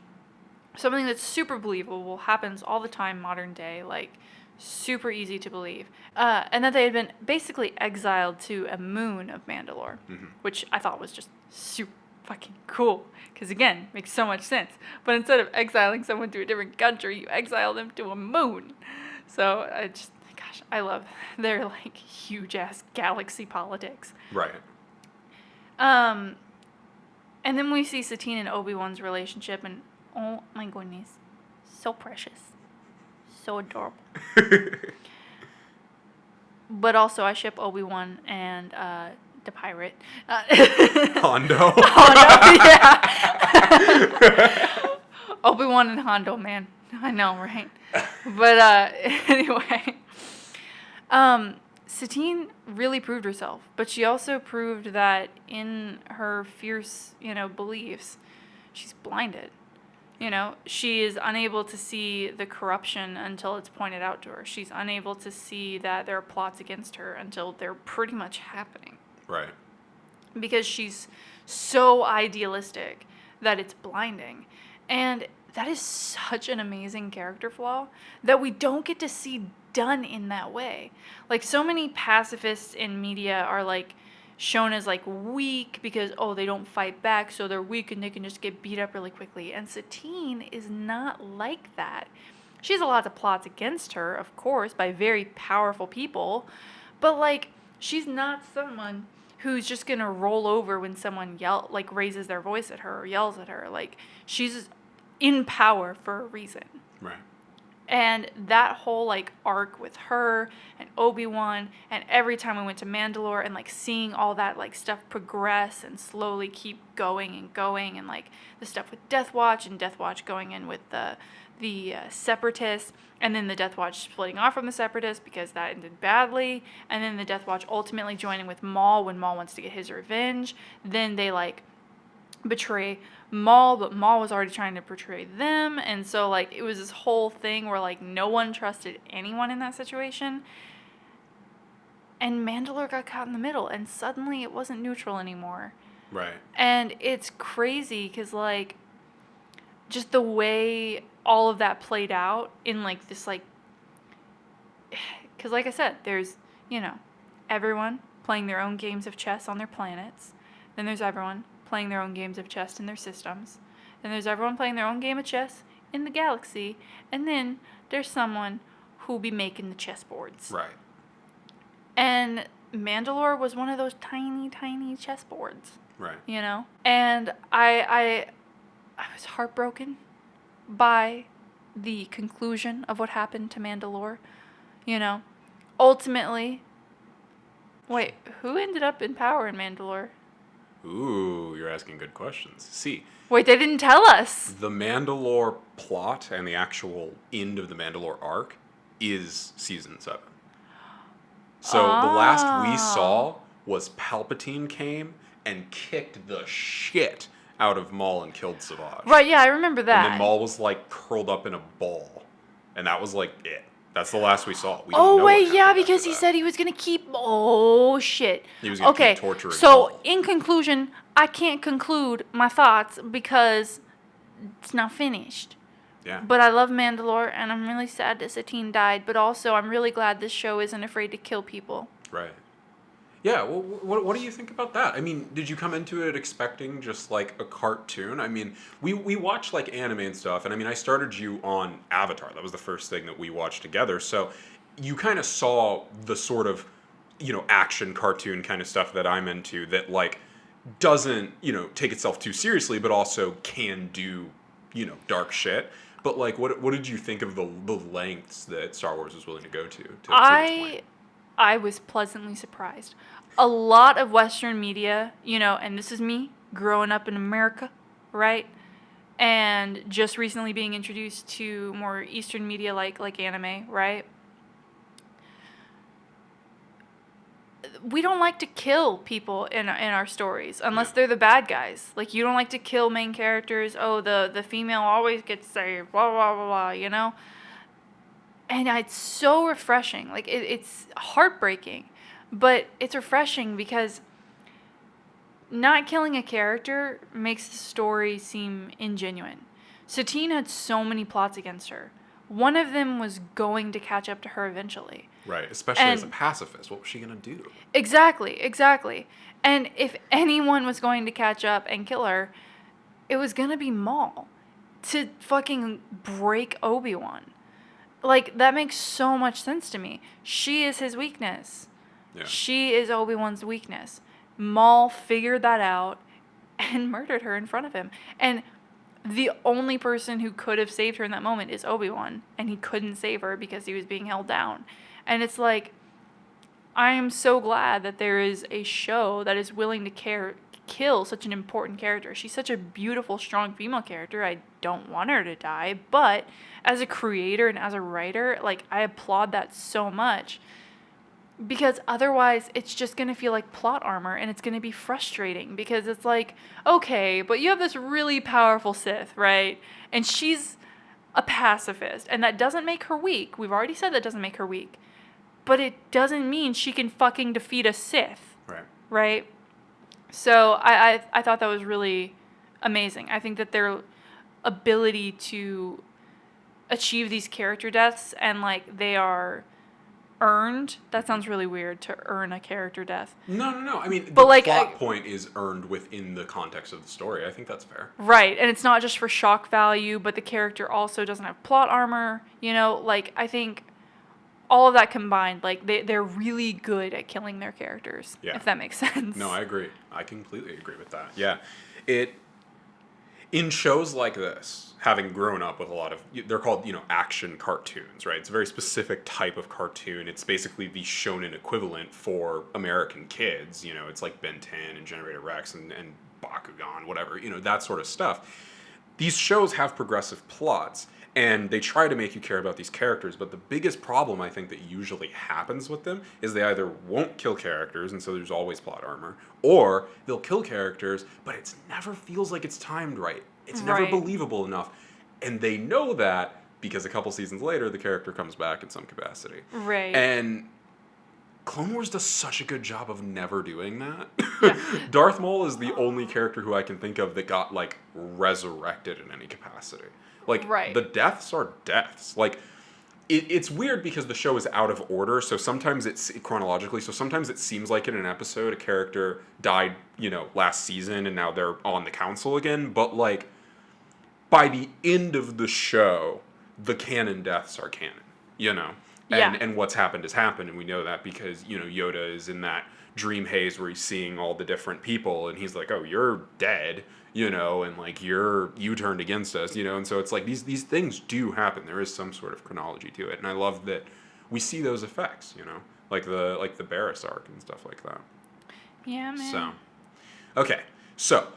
Something that's super believable, happens all the time modern day, like, super easy to believe. And that they had been basically exiled to a moon of Mandalore, which I thought was just super fucking cool. Because, again, makes so much sense. But instead of exiling someone to a different country, you exile them to a moon. So, I love their, like, huge-ass galaxy politics. Right. And then we see Satine and Obi-Wan's relationship, and oh my goodness, so precious. So adorable. But also, I ship Obi-Wan and the pirate. Hondo. Hondo, yeah. Obi-Wan and Hondo, man. I know, right? But anyway, Satine really proved herself, but she also proved that in her fierce, beliefs, she's blinded. She is unable to see the corruption until it's pointed out to her. She's unable to see that there are plots against her until they're pretty much happening. Right. Because she's so idealistic that it's blinding. And that is such an amazing character flaw that we don't get to see done in that way. Like, so many pacifists in media are, like, shown as, like, weak because, they don't fight back, so they're weak and they can just get beat up really quickly. And Satine is not like that. She has a lot of plots against her, of course, by very powerful people, but, like, she's not someone who's just gonna roll over when someone raises their voice at her or yells at her. Like, she's in power for a reason. Right. And that whole, like, arc with her and Obi-Wan, and every time we went to Mandalore, and, like, seeing all that, like, stuff progress and slowly keep going, and, like, the stuff with Death Watch, and Death Watch going in with the Separatists, and then the Death Watch splitting off from the Separatists because that ended badly, and then the Death Watch ultimately joining with Maul when Maul wants to get his revenge. Then they, like, betray Maul, but Maul was already trying to betray them, and so, like, it was this whole thing where, like, no one trusted anyone in that situation, and Mandalore got caught in the middle, and suddenly it wasn't neutral anymore. Right. And it's crazy because, like, just the way all of that played out in, like, this, like, because, like I said, there's, everyone playing their own games of chess on their planets, then there's everyone playing their own games of chess in their systems. Then there's everyone playing their own game of chess in the galaxy. And then there's someone who'll be making the chessboards. Right. And Mandalore was one of those tiny, tiny chessboards. Right. And I was heartbroken by the conclusion of what happened to Mandalore. Ultimately, wait, who ended up in power in Mandalore? Ooh, you're asking good questions. See, Wait, they didn't tell us. the Mandalore plot and the actual end of the Mandalore arc is season 7. So the last we saw was Palpatine came and kicked the shit out of Maul and killed Savage. Right, yeah, I remember that. And then Maul was like curled up in a ball. And that was like it. That's the last we saw. We don't know what wait, happened yeah, after because he that. said he was going to keep... Oh, shit. He was going to keep torturing so Maul. in conclusion, I can't conclude my thoughts because it's not finished. Yeah. But I love Mandalore, and I'm really sad that Satine died, but also I'm really glad this show isn't afraid to kill people. Right. Yeah, well, what do you think about that? I mean, did you come into it expecting just like a cartoon? I mean, we watch like anime and stuff, and I mean, I started you on Avatar. That was the first thing that we watched together. So you kind of saw the sort of, action cartoon kind of stuff that I'm into that like doesn't, take itself too seriously, but also can do, dark shit. But like, what did you think of the lengths that Star Wars was willing to go to prove its point? I was pleasantly surprised. A lot of Western media, and this is me growing up in America, right? And just recently being introduced to more Eastern media like anime, right? We don't like to kill people in our stories unless they're the bad guys. Like, you don't like to kill main characters. Oh, the female always gets saved, blah, blah, blah, blah, And it's so refreshing. Like, it's heartbreaking, but it's refreshing because not killing a character makes the story seem ingenuine. Satine had so many plots against her. One of them was going to catch up to her eventually. Right, especially as a pacifist. What was she going to do? Exactly. And if anyone was going to catch up and kill her, it was going to be Maul to fucking break Obi-Wan. Like, that makes so much sense to me. She is his weakness. Yeah. She is Obi-Wan's weakness. Maul figured that out and murdered her in front of him. And the only person who could have saved her in that moment is Obi-Wan. And he couldn't save her because he was being held down. And it's like, I am so glad that there is a show that is willing to kill such an important character. She's such a beautiful, strong female character. I don't want her to die, but as a creator and as a writer, like, I applaud that so much, because otherwise it's just going to feel like plot armor, and it's going to be frustrating because it's like, okay, but you have this really powerful Sith, right? And she's a pacifist, and that doesn't make her weak. We've already said that doesn't make her weak, but it doesn't mean she can fucking defeat a Sith. Right? So I thought that was really amazing. I think that their ability to achieve these character deaths, and like, they are earned. That sounds really weird, to earn a character death. No. I mean, but the like, plot point is earned within the context of the story. I think that's fair. Right, and it's not just for shock value, but the character also doesn't have plot armor. Like, I think all of that combined, like they're really good at killing their characters. Yeah. If that makes sense. No, I agree. I completely agree with that. Yeah. In shows like this, having grown up with a lot of, they're called, action cartoons, right? It's a very specific type of cartoon. It's basically the shonen equivalent for American kids. It's like Ben 10 and Generator Rex and Bakugan, whatever, that sort of stuff. These shows have progressive plots, and they try to make you care about these characters, but the biggest problem I think that usually happens with them is they either won't kill characters, and so there's always plot armor, or they'll kill characters, but it never feels like it's timed right. It's never Right. believable enough. And they know that because a couple seasons later, the character comes back in some capacity. Right. And Clone Wars does such a good job of never doing that. Yeah. Darth Maul is the only character who I can think of that got, like, resurrected in any capacity. Like, Right. the deaths are deaths. Like, it's weird because the show is out of order, so sometimes it's chronologically, so sometimes it seems like in an episode a character died, last season and now they're on the council again, but, like, by the end of the show, the canon deaths are canon, Yeah. And what's happened has happened, and we know that because, Yoda is in that dream haze where he's seeing all the different people, and he's like, oh, you're dead, and, like, you turned against us, and so it's like these things do happen. There is some sort of chronology to it, and I love that we see those effects, like the Barriss arc and stuff like that. Yeah, man. So, okay, so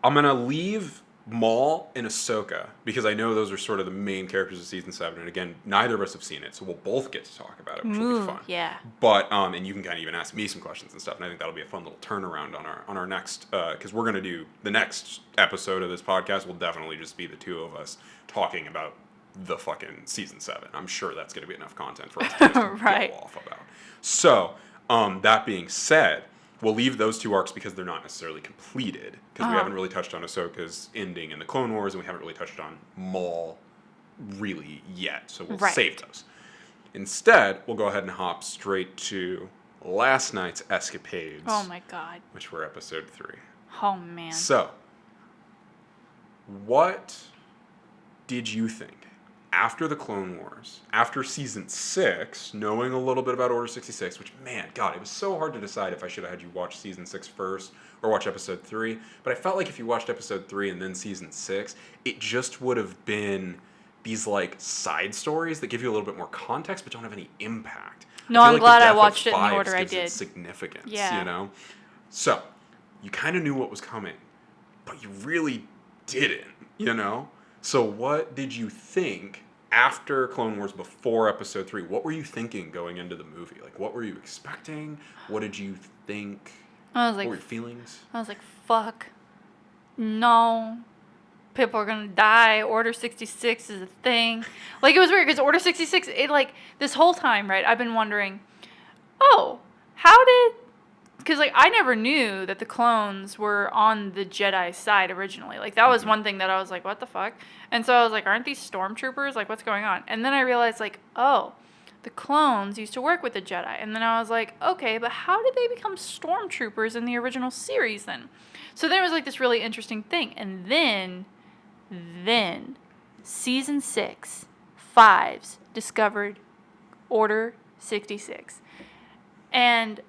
I'm gonna leave Maul and Ahsoka because I know those are sort of the main characters of season 7, and again, neither of us have seen it, so we'll both get to talk about it, which will be fun. Yeah. But and you can kind of even ask me some questions and stuff, and I think that'll be a fun little turnaround on our next because we're gonna do the next episode of this podcast will definitely just be the two of us talking about the fucking season 7. I'm sure that's gonna be enough content for us to just Right. go off about. So that being said, we'll leave those two arcs because they're not necessarily completed, because we haven't really touched on Ahsoka's ending in the Clone Wars, and we haven't really touched on Maul really yet, so we'll Right. save those. Instead, we'll go ahead and hop straight to last night's escapades, Oh my god. which were episode 3. Oh man. So, what did you think after the Clone Wars, after season 6, knowing a little bit about Order 66, which, man, God, it was so hard to decide if I should have had you watch season 6 first or watch episode 3, but I felt like if you watched episode 3 and then season 6, it just would have been these, like, side stories that give you a little bit more context but don't have any impact. No, I feel I'm like the glad I death of watched it in the Fives order I gives it did. significance, Yeah. So, you kind of knew what was coming, but you really didn't, So what did you think after Clone Wars, before episode 3? What were you thinking going into the movie? Like, what were you expecting? What did you think? I was What like, were your feelings? fuck. No. People are gonna die. Order 66 is a thing. Like, it was weird because Order 66, this whole time, right, I've been wondering, because, I never knew that the clones were on the Jedi side originally. Like, that was one thing that I was like, what the fuck? And so I was like, aren't these stormtroopers? Like, what's going on? And then I realized, the clones used to work with the Jedi. And then I was like, okay, but how did they become stormtroopers in the original series then? So then it was, this really interesting thing. And then season 6, Fives discovered Order 66. And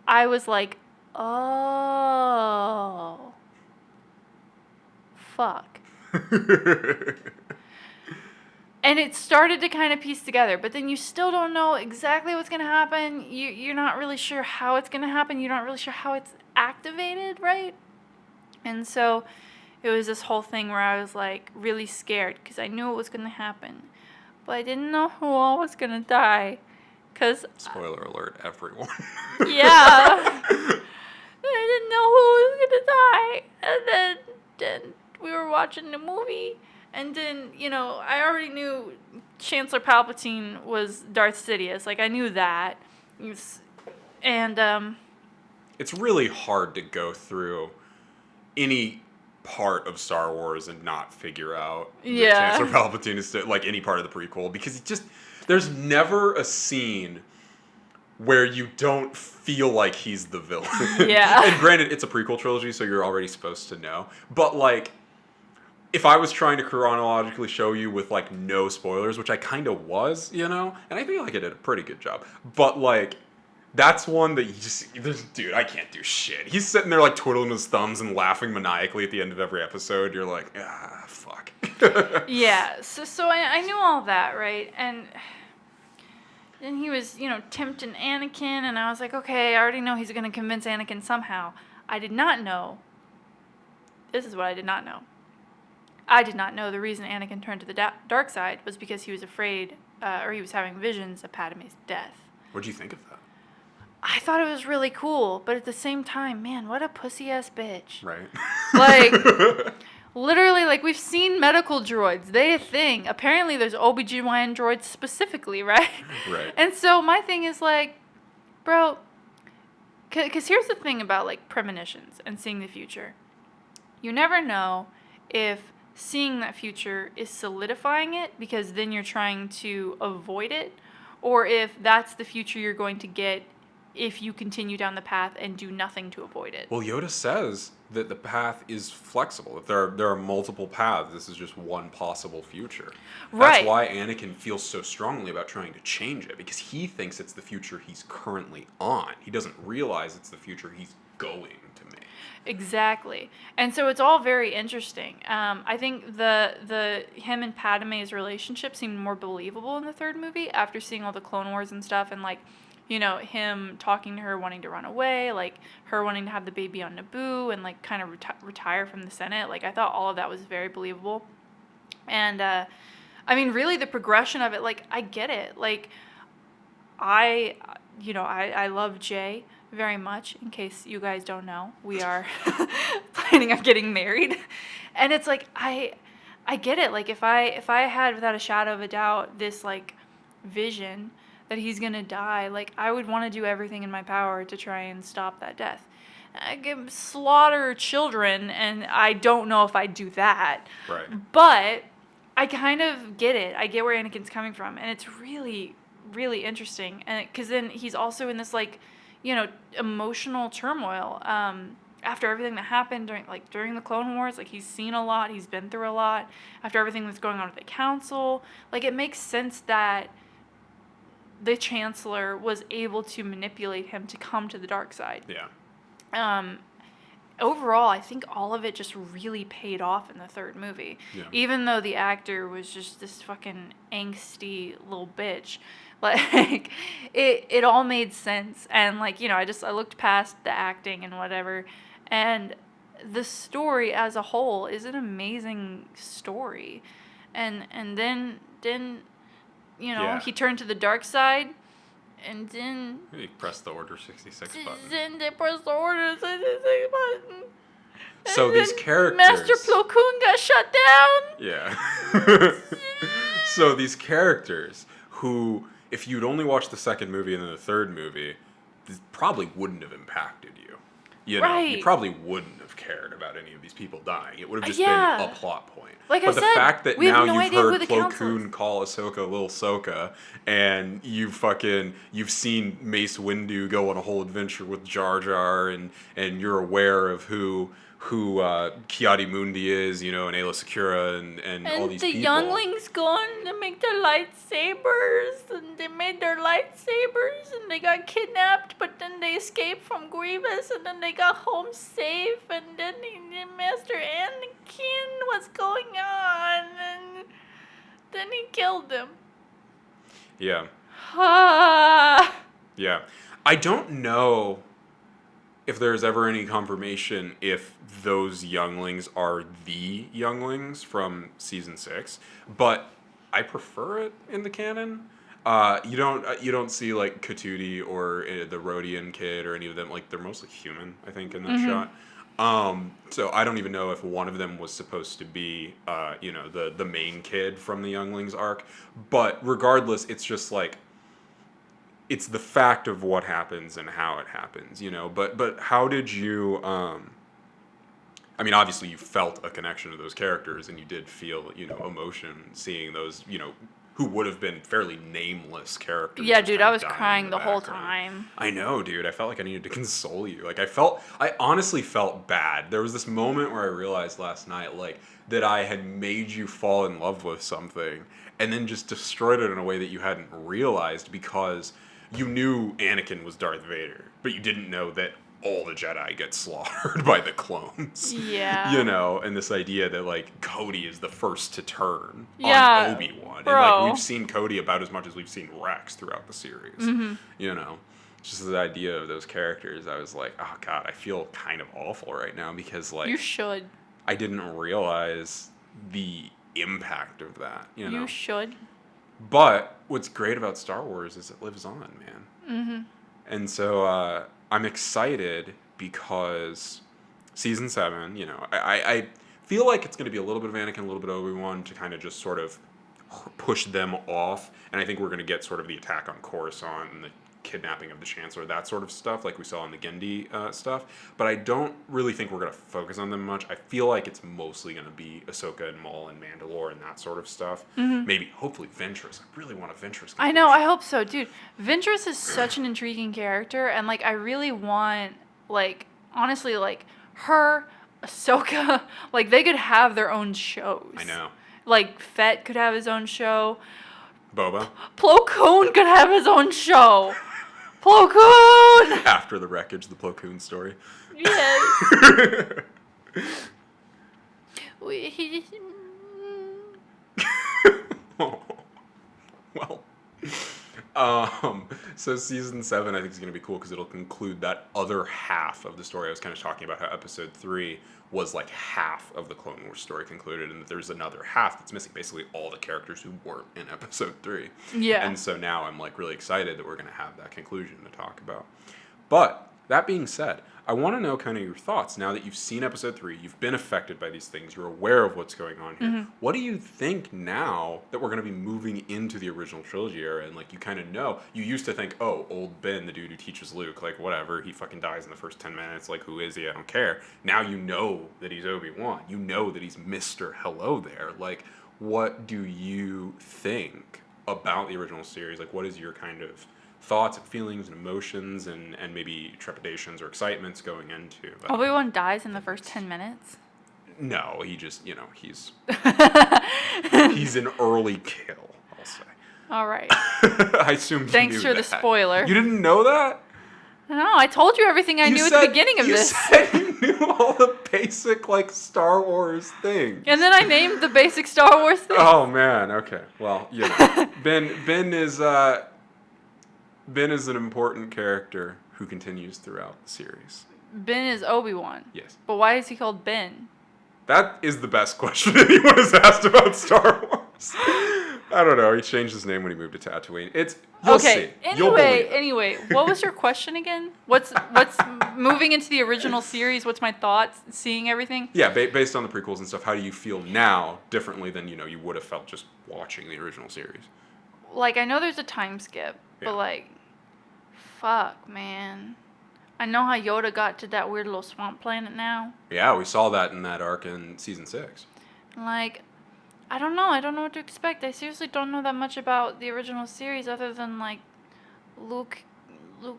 I was like, oh, fuck. And it started to kind of piece together, but then you still don't know exactly what's going to happen. You're not really sure how it's going to happen. You're not really sure how it's activated, right? And so it was this whole thing where I was, really scared because I knew it was going to happen. But I didn't know who all was going to die. Spoiler alert, everyone. Yeah. I didn't know who was going to die. And then we were watching the movie. And then, I already knew Chancellor Palpatine was Darth Sidious. I knew that. And, It's really hard to go through any part of Star Wars and not figure out that Chancellor Palpatine is any part of the prequel, because there's never a scene where you don't feel like he's the villain. Yeah. And granted, it's a prequel trilogy, so you're already supposed to know. But, if I was trying to chronologically show you with like no spoilers, which I kind of was, and I feel like I did a pretty good job, but like that's one that you just, dude, I can't do shit. He's sitting there like twiddling his thumbs and laughing maniacally at the end of every episode. You're like, fuck. Yeah, so I knew all that, right? And then he was, tempting Anakin, and I was like, okay, I already know he's going to convince Anakin somehow. I did not know. This is what I did not know. I did not know the reason Anakin turned to the dark side was because he was afraid, or he was having visions of Padme's death. What'd you think of that? I thought it was really cool, but at the same time, man, what a pussy-ass bitch. Right. Like, literally, like, we've seen medical droids. They a thing. Apparently, there's OBGYN droids specifically, right? Right. And so my thing is, like, bro, because here's the thing about, like, premonitions and seeing the future. You never know if seeing that future is solidifying it because then you're trying to avoid it, or if that's the future you're going to get if you continue down the path and do nothing to avoid it. Well, Yoda says that the path is flexible. If there are multiple paths, this is just one possible future. Right. That's why Anakin feels so strongly about trying to change it, because he thinks it's the future he's currently on. He doesn't realize it's the future he's going to make. Exactly. And so it's all very interesting. I think the him and Padme's relationship seemed more believable in the third movie after seeing all the Clone Wars and stuff, and like, him talking to her wanting to run away, like her wanting to have the baby on Naboo and like kind of retire from the Senate. Like I thought all of that was very believable. And I mean, really the progression of it, like I get it. Like I love Jay very much. In case you guys don't know, we are planning on getting married, and it's like I get it. Like if I had without a shadow of a doubt this like vision that he's gonna die, like I would want to do everything in my power to try and stop that death. I can slaughter children, and I don't know if I'd do that. Right. But I kind of get it. I get where Anakin's coming from, and it's really, really interesting. And because then he's also in this like, emotional turmoil. After everything that happened during the Clone Wars, like he's seen a lot, he's been through a lot. After everything that's going on with the Council, like it makes sense that the Chancellor was able to manipulate him to come to the dark side. Yeah. Overall, I think all of it just really paid off in the third movie. Yeah. Even though the actor was just this fucking angsty little bitch. Like, it all made sense. And, like, I looked past the acting and whatever. And the story as a whole is an amazing story. And then Yeah. he turned to the dark side. And then... You press the Order 66 button. Then they pressed the Order 66 button. So And these then characters... Master Plo Koon got shut down. Yeah. So these characters who, if you'd only watched the second movie and then the third movie, this probably wouldn't have impacted you. You Right. probably wouldn't have cared about any of these people dying. It would have just Yeah. been a plot point. Like I but the said, fact that we have now no you've idea who heard the Plo council Koon is. call Ahsoka Lil Soka, and you've seen Mace Windu go on a whole adventure with Jar Jar, and you're aware of who Ki-Adi-Mundi is, and Aayla Secura, and all these the people. younglings gone to make their lightsabers, and they made their lightsabers, and they got kidnapped, but then they escaped from Grievous, and then they got home safe, and then Master Anakin was going on, and then he killed them. Yeah. Ah. Yeah. I don't know if there's ever any confirmation if those younglings are the younglings from season 6, but I prefer it in the canon. You don't see like Katudi or the Rodian kid or any of them. Like they're mostly human, I think, in that shot. So I don't even know if one of them was supposed to be the main kid from the younglings arc, but regardless, it's just like it's the fact of what happens and how it happens, But how did you? I mean, obviously, you felt a connection to those characters, and you did feel, emotion seeing those, who would have been fairly nameless characters. Yeah, just dude, kind I of was dying in crying the whole background. time. I know, dude. I felt like I needed to console you. Like, I honestly felt bad. There was this moment where I realized last night, like, that I had made you fall in love with something and then just destroyed it in a way that you hadn't realized because you knew Anakin was Darth Vader, but you didn't know that all the Jedi get slaughtered by the clones. Yeah. You know, and this idea that, like, Cody is the first to turn Yeah, on Obi-Wan. And, bro. like, we've seen Cody about as much as we've seen Rex throughout the series. Mm-hmm. You know? Just the idea of those characters, I was like, oh, God, I feel kind of awful right now because, like, You should. I didn't realize the impact of that, you know? You should. But what's great about Star Wars is it lives on, man. Mm-hmm. And so I'm excited because season 7, you know, I feel like it's going to be a little bit of Anakin, a little bit of Obi-Wan to kind of just sort of push them off. And I think we're going to get sort of the attack on Coruscant and the kidnapping of the Chancellor, that sort of stuff, like we saw in the Genndy stuff. But I don't really think we're going to focus on them much. I feel like it's mostly going to be Ahsoka and Maul and Mandalore and that sort of stuff. Mm-hmm. Maybe, hopefully, Ventress. I really want a Ventress. I know, I hope so, dude. Ventress is such an intriguing character, and, like, I really want, like, honestly, like, her, Ahsoka, like, they could have their own shows. I know. Like, Fett could have his own show. Boba. Plo Koon could have his own show. Plo Koon! After the wreckage, the Plo Koon story. Yes. Oh. Well. So season 7 I think is going to be cool because it'll conclude that other half of the story. I was kind of talking about how episode 3 was like half of the Clone Wars story concluded, and that there's another half that's missing, basically all the characters who weren't in episode 3. Yeah. And so now I'm like really excited that we're going to have that conclusion to talk about. But that being said, I want to know kind of your thoughts now that you've seen episode 3, you've been affected by these things, you're aware of what's going on here. Mm-hmm. What do you think now that we're going to be moving into the original trilogy era and like you kind of know, you used to think, oh, old Ben, the dude who teaches Luke, like whatever, he fucking dies in the first 10 minutes, like who is he? I don't care. Now you know that he's Obi-Wan. You know that he's Mr. Hello there. Like, what do you think about the original series? Like, what is your kind of thoughts and feelings and emotions and maybe trepidations or excitements going into Obi-Wan dies in the first 10 minutes? No, he just, you know, he's an early kill, I'll say. All right. I assumed Thanks you for knew the that. spoiler. You didn't know that? No, I told you everything I knew at the beginning of this. You said you knew all the basic, like, Star Wars things. And then I named the basic Star Wars thing. Oh, man, okay. Well, you know, Ben is an important character who continues throughout the series. Ben is Obi-Wan. Yes. But why is he called Ben? That is the best question anyone has asked about Star Wars. I don't know. He changed his name when he moved to Tatooine. You'll see. You'll believe it. Anyway, what was your question again? What's moving into the original series? What's my thoughts? Seeing everything? Yeah, based on the prequels and stuff, how do you feel now differently than you would have felt just watching the original series? Like, I know there's a time skip, Yeah. but like, fuck, man. I know how Yoda got to that weird little swamp planet now. Yeah, we saw that in that arc in season 6. Like, I don't know. I don't know what to expect. I seriously don't know that much about the original series other than, like, Luke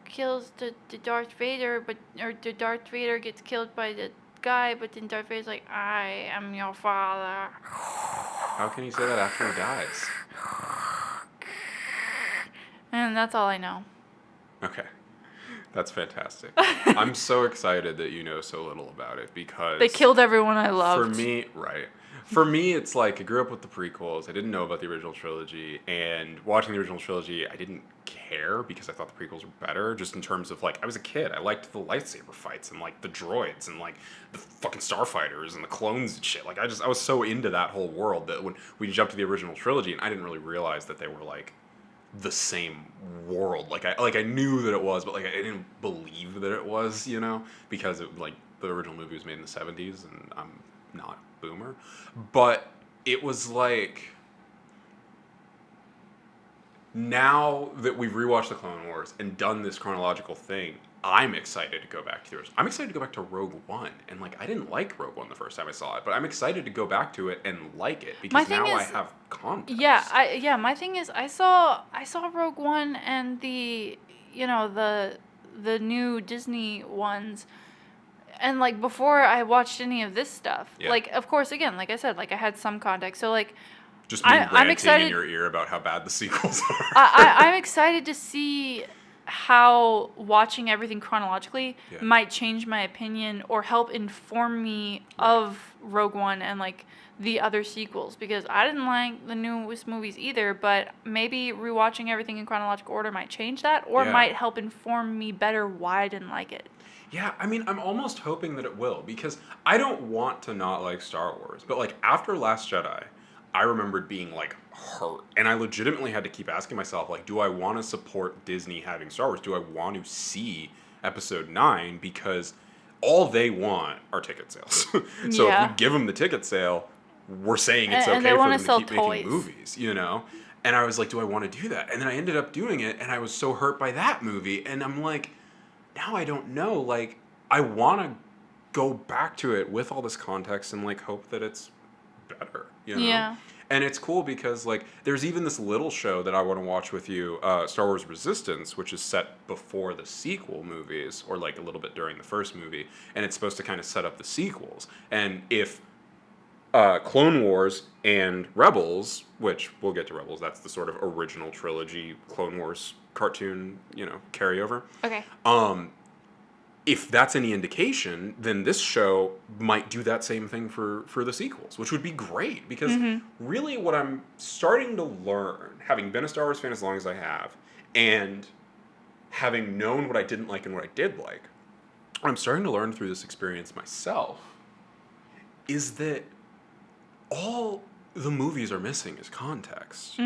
kills the Darth Vader, or the Darth Vader gets killed by the guy, but then Darth Vader's like, I am your father. How can you say that after he dies? And that's all I know. Okay. That's fantastic. I'm so excited that you know so little about it because... They killed everyone I loved. For me, right. For me, it's like I grew up with the prequels. I didn't know about the original trilogy. And watching the original trilogy, I didn't care because I thought the prequels were better. Just in terms of, like, I was a kid. I liked the lightsaber fights and, like, the droids and, like, the fucking starfighters and the clones and shit. Like, I was so into that whole world that when we jumped to the original trilogy, and I didn't really realize that they were, like, the same world. Like I knew that it was, but like I didn't believe that it was, because it, like, the original movie was made in the 70s and I'm not a boomer. But it was like, now that we've rewatched the Clone Wars and done this chronological thing, I'm excited to go back through it. I'm excited to go back to Rogue One, and like I didn't like Rogue One the first time I saw it, but I'm excited to go back to it and like it because now I have context. Yeah, my thing is I saw Rogue One and the the new Disney ones, and like before I watched any of this stuff. Yeah. Like, of course, again, like I said, like I had some context. So like Just me I'm ranting excited in your ear about how bad the sequels are. I'm excited to see how watching everything chronologically might change my opinion or help inform me of Rogue One and like the other sequels, because I didn't like the newest movies either, but maybe rewatching everything in chronological order might change that, or might help inform me better why I didn't like it. Yeah, I mean, I'm almost hoping that it will, because I don't want to not like Star Wars, but like after Last Jedi, I remembered being like hurt, and I legitimately had to keep asking myself, like, do I want to support Disney having Star Wars? Do I want to see Episode 9? Because all they want are ticket sales. So if we give them the ticket sale, we're saying it's okay for them to keep making movies, you know? And I was like, do I want to do that? And then I ended up doing it, and I was so hurt by that movie, and I'm like, now I don't know. Like, I want to go back to it with all this context and like hope that it's better, you know? Yeah. And it's cool because like there's even this little show that I want to watch with you, Star Wars Resistance, which is set before the sequel movies, or like a little bit during the first movie, and it's supposed to kind of set up the sequels. And if Clone Wars and Rebels, which we'll get to Rebels, that's the sort of original trilogy Clone Wars cartoon, you know, carryover. Okay. If that's any indication, then this show might do that same thing for the sequels, which would be great, because really what I'm starting to learn, having been a Star Wars fan as long as I have, and having known what I didn't like and what I did like, what I'm starting to learn through this experience myself is that all the movies are missing is context.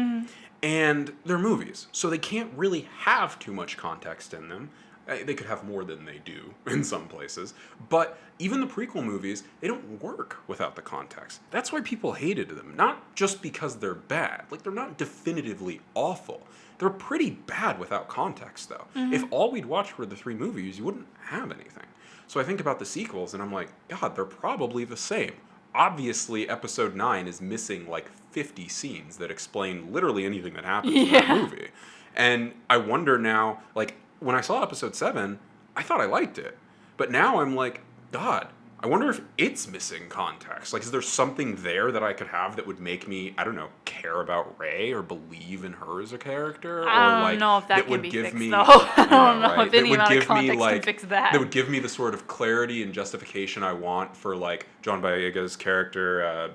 And they're movies, so they can't really have too much context in them. They could have more than they do in some places. But even the prequel movies, they don't work without the context. That's why people hated them. Not just because they're bad. Like, they're not definitively awful. They're pretty bad without context, though. If all we'd watched were the 3 movies, you wouldn't have anything. So I think about the sequels, and I'm like, God, they're probably the same. Obviously, Episode 9 is missing like 50 scenes that explain literally anything that happens in that movie. And I wonder now, like, when I saw Episode 7, I thought I liked it. But now I'm like, God, I wonder if it's missing context. Like, is there something there that I could have that would make me, I don't know, care about Rey or believe in her as a character? I don't know if that can be fixed, though. I don't know if any amount of context can fix that. That would give me the sort of clarity and justification I want for, like, John Boyega's character,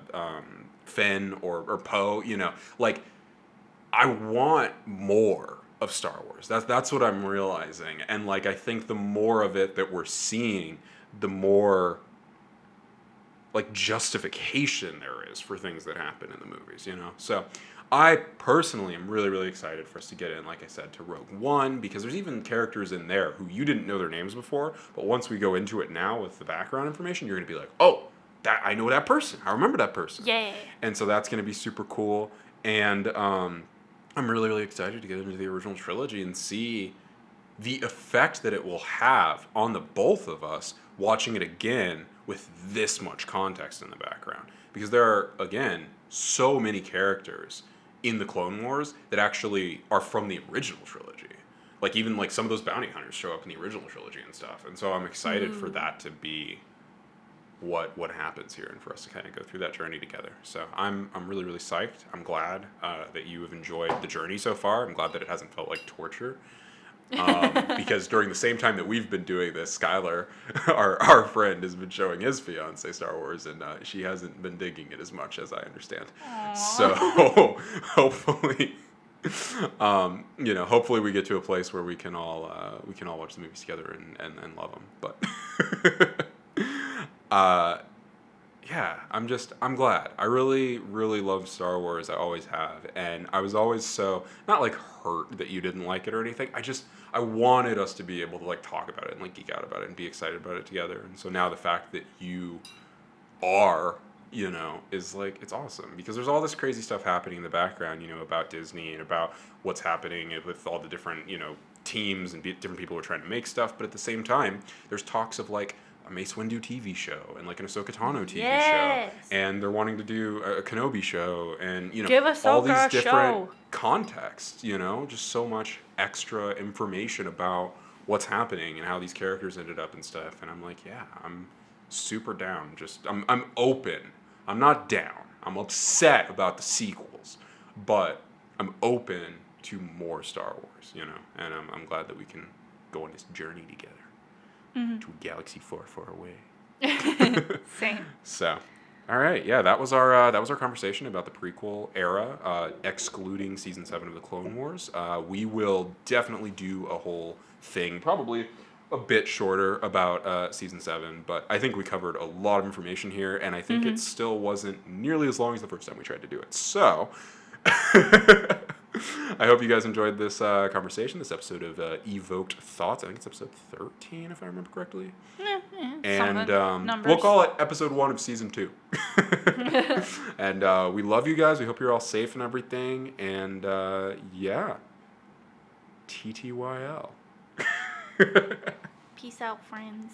Finn or Poe, you know. Like, I want more of Star Wars. That's what I'm realizing. And, like, I think the more of it that we're seeing, the more like justification there is for things that happen in the movies, you know? So I personally am really, really excited for us to get in, like I said, to Rogue One, because there's even characters in there who you didn't know their names before, but once we go into it now with the background information, you're going to be like, oh, that I know that person. I remember that person. Yeah. And so that's going to be super cool. And I'm really, really excited to get into the original trilogy and see the effect that it will have on the both of us watching it again with this much context in the background. Because there are, again, so many characters in the Clone Wars that actually are from the original trilogy. Like, even like some of those bounty hunters show up in the original trilogy and stuff. And so I'm excited for that to be what happens here and for us to kind of go through that journey together. So I'm really, really psyched. I'm glad that you have enjoyed the journey so far. I'm glad that it hasn't felt like torture. Because during the same time that we've been doing this, Skylar, our friend, has been showing his fiance Star Wars, and she hasn't been digging it as much as I understand. Aww. So hopefully, hopefully we get to a place where we can all watch the movies together and love them. But yeah, I'm glad. I really, really love Star Wars. I always have. And I was always so, not like hurt that you didn't like it or anything. I wanted us to be able to like talk about it and like geek out about it and be excited about it together. And so now the fact that you are, is like, it's awesome, because there's all this crazy stuff happening in the background, about Disney and about what's happening with all the different, teams and different people who are trying to make stuff, but at the same time, there's talks of like a Mace Windu TV show and like an Ahsoka Tano TV show, and they're wanting to do a Kenobi show, and Give Ahsoka all these a different show. contexts, just so much extra information about what's happening and how these characters ended up and stuff. And I'm like, yeah, I'm super down. I'm open. I'm not down. I'm upset about the sequels, but I'm open to more Star Wars, and I'm glad that we can go on this journey together to a galaxy far, far away. Same. So, all right, yeah, that was our conversation about the prequel era, excluding season 7 of the Clone Wars. We will definitely do a whole thing, probably a bit shorter, about season 7, but I think we covered a lot of information here, and I think it still wasn't nearly as long as the first time we tried to do it. So, I hope you guys enjoyed this conversation, this episode of eVoked Thoughts. I think it's episode 13, if I remember correctly. And we'll call it episode 1 of season 2. And we love you guys. We hope you're all safe and everything. And yeah, TTYL. Peace out, friends.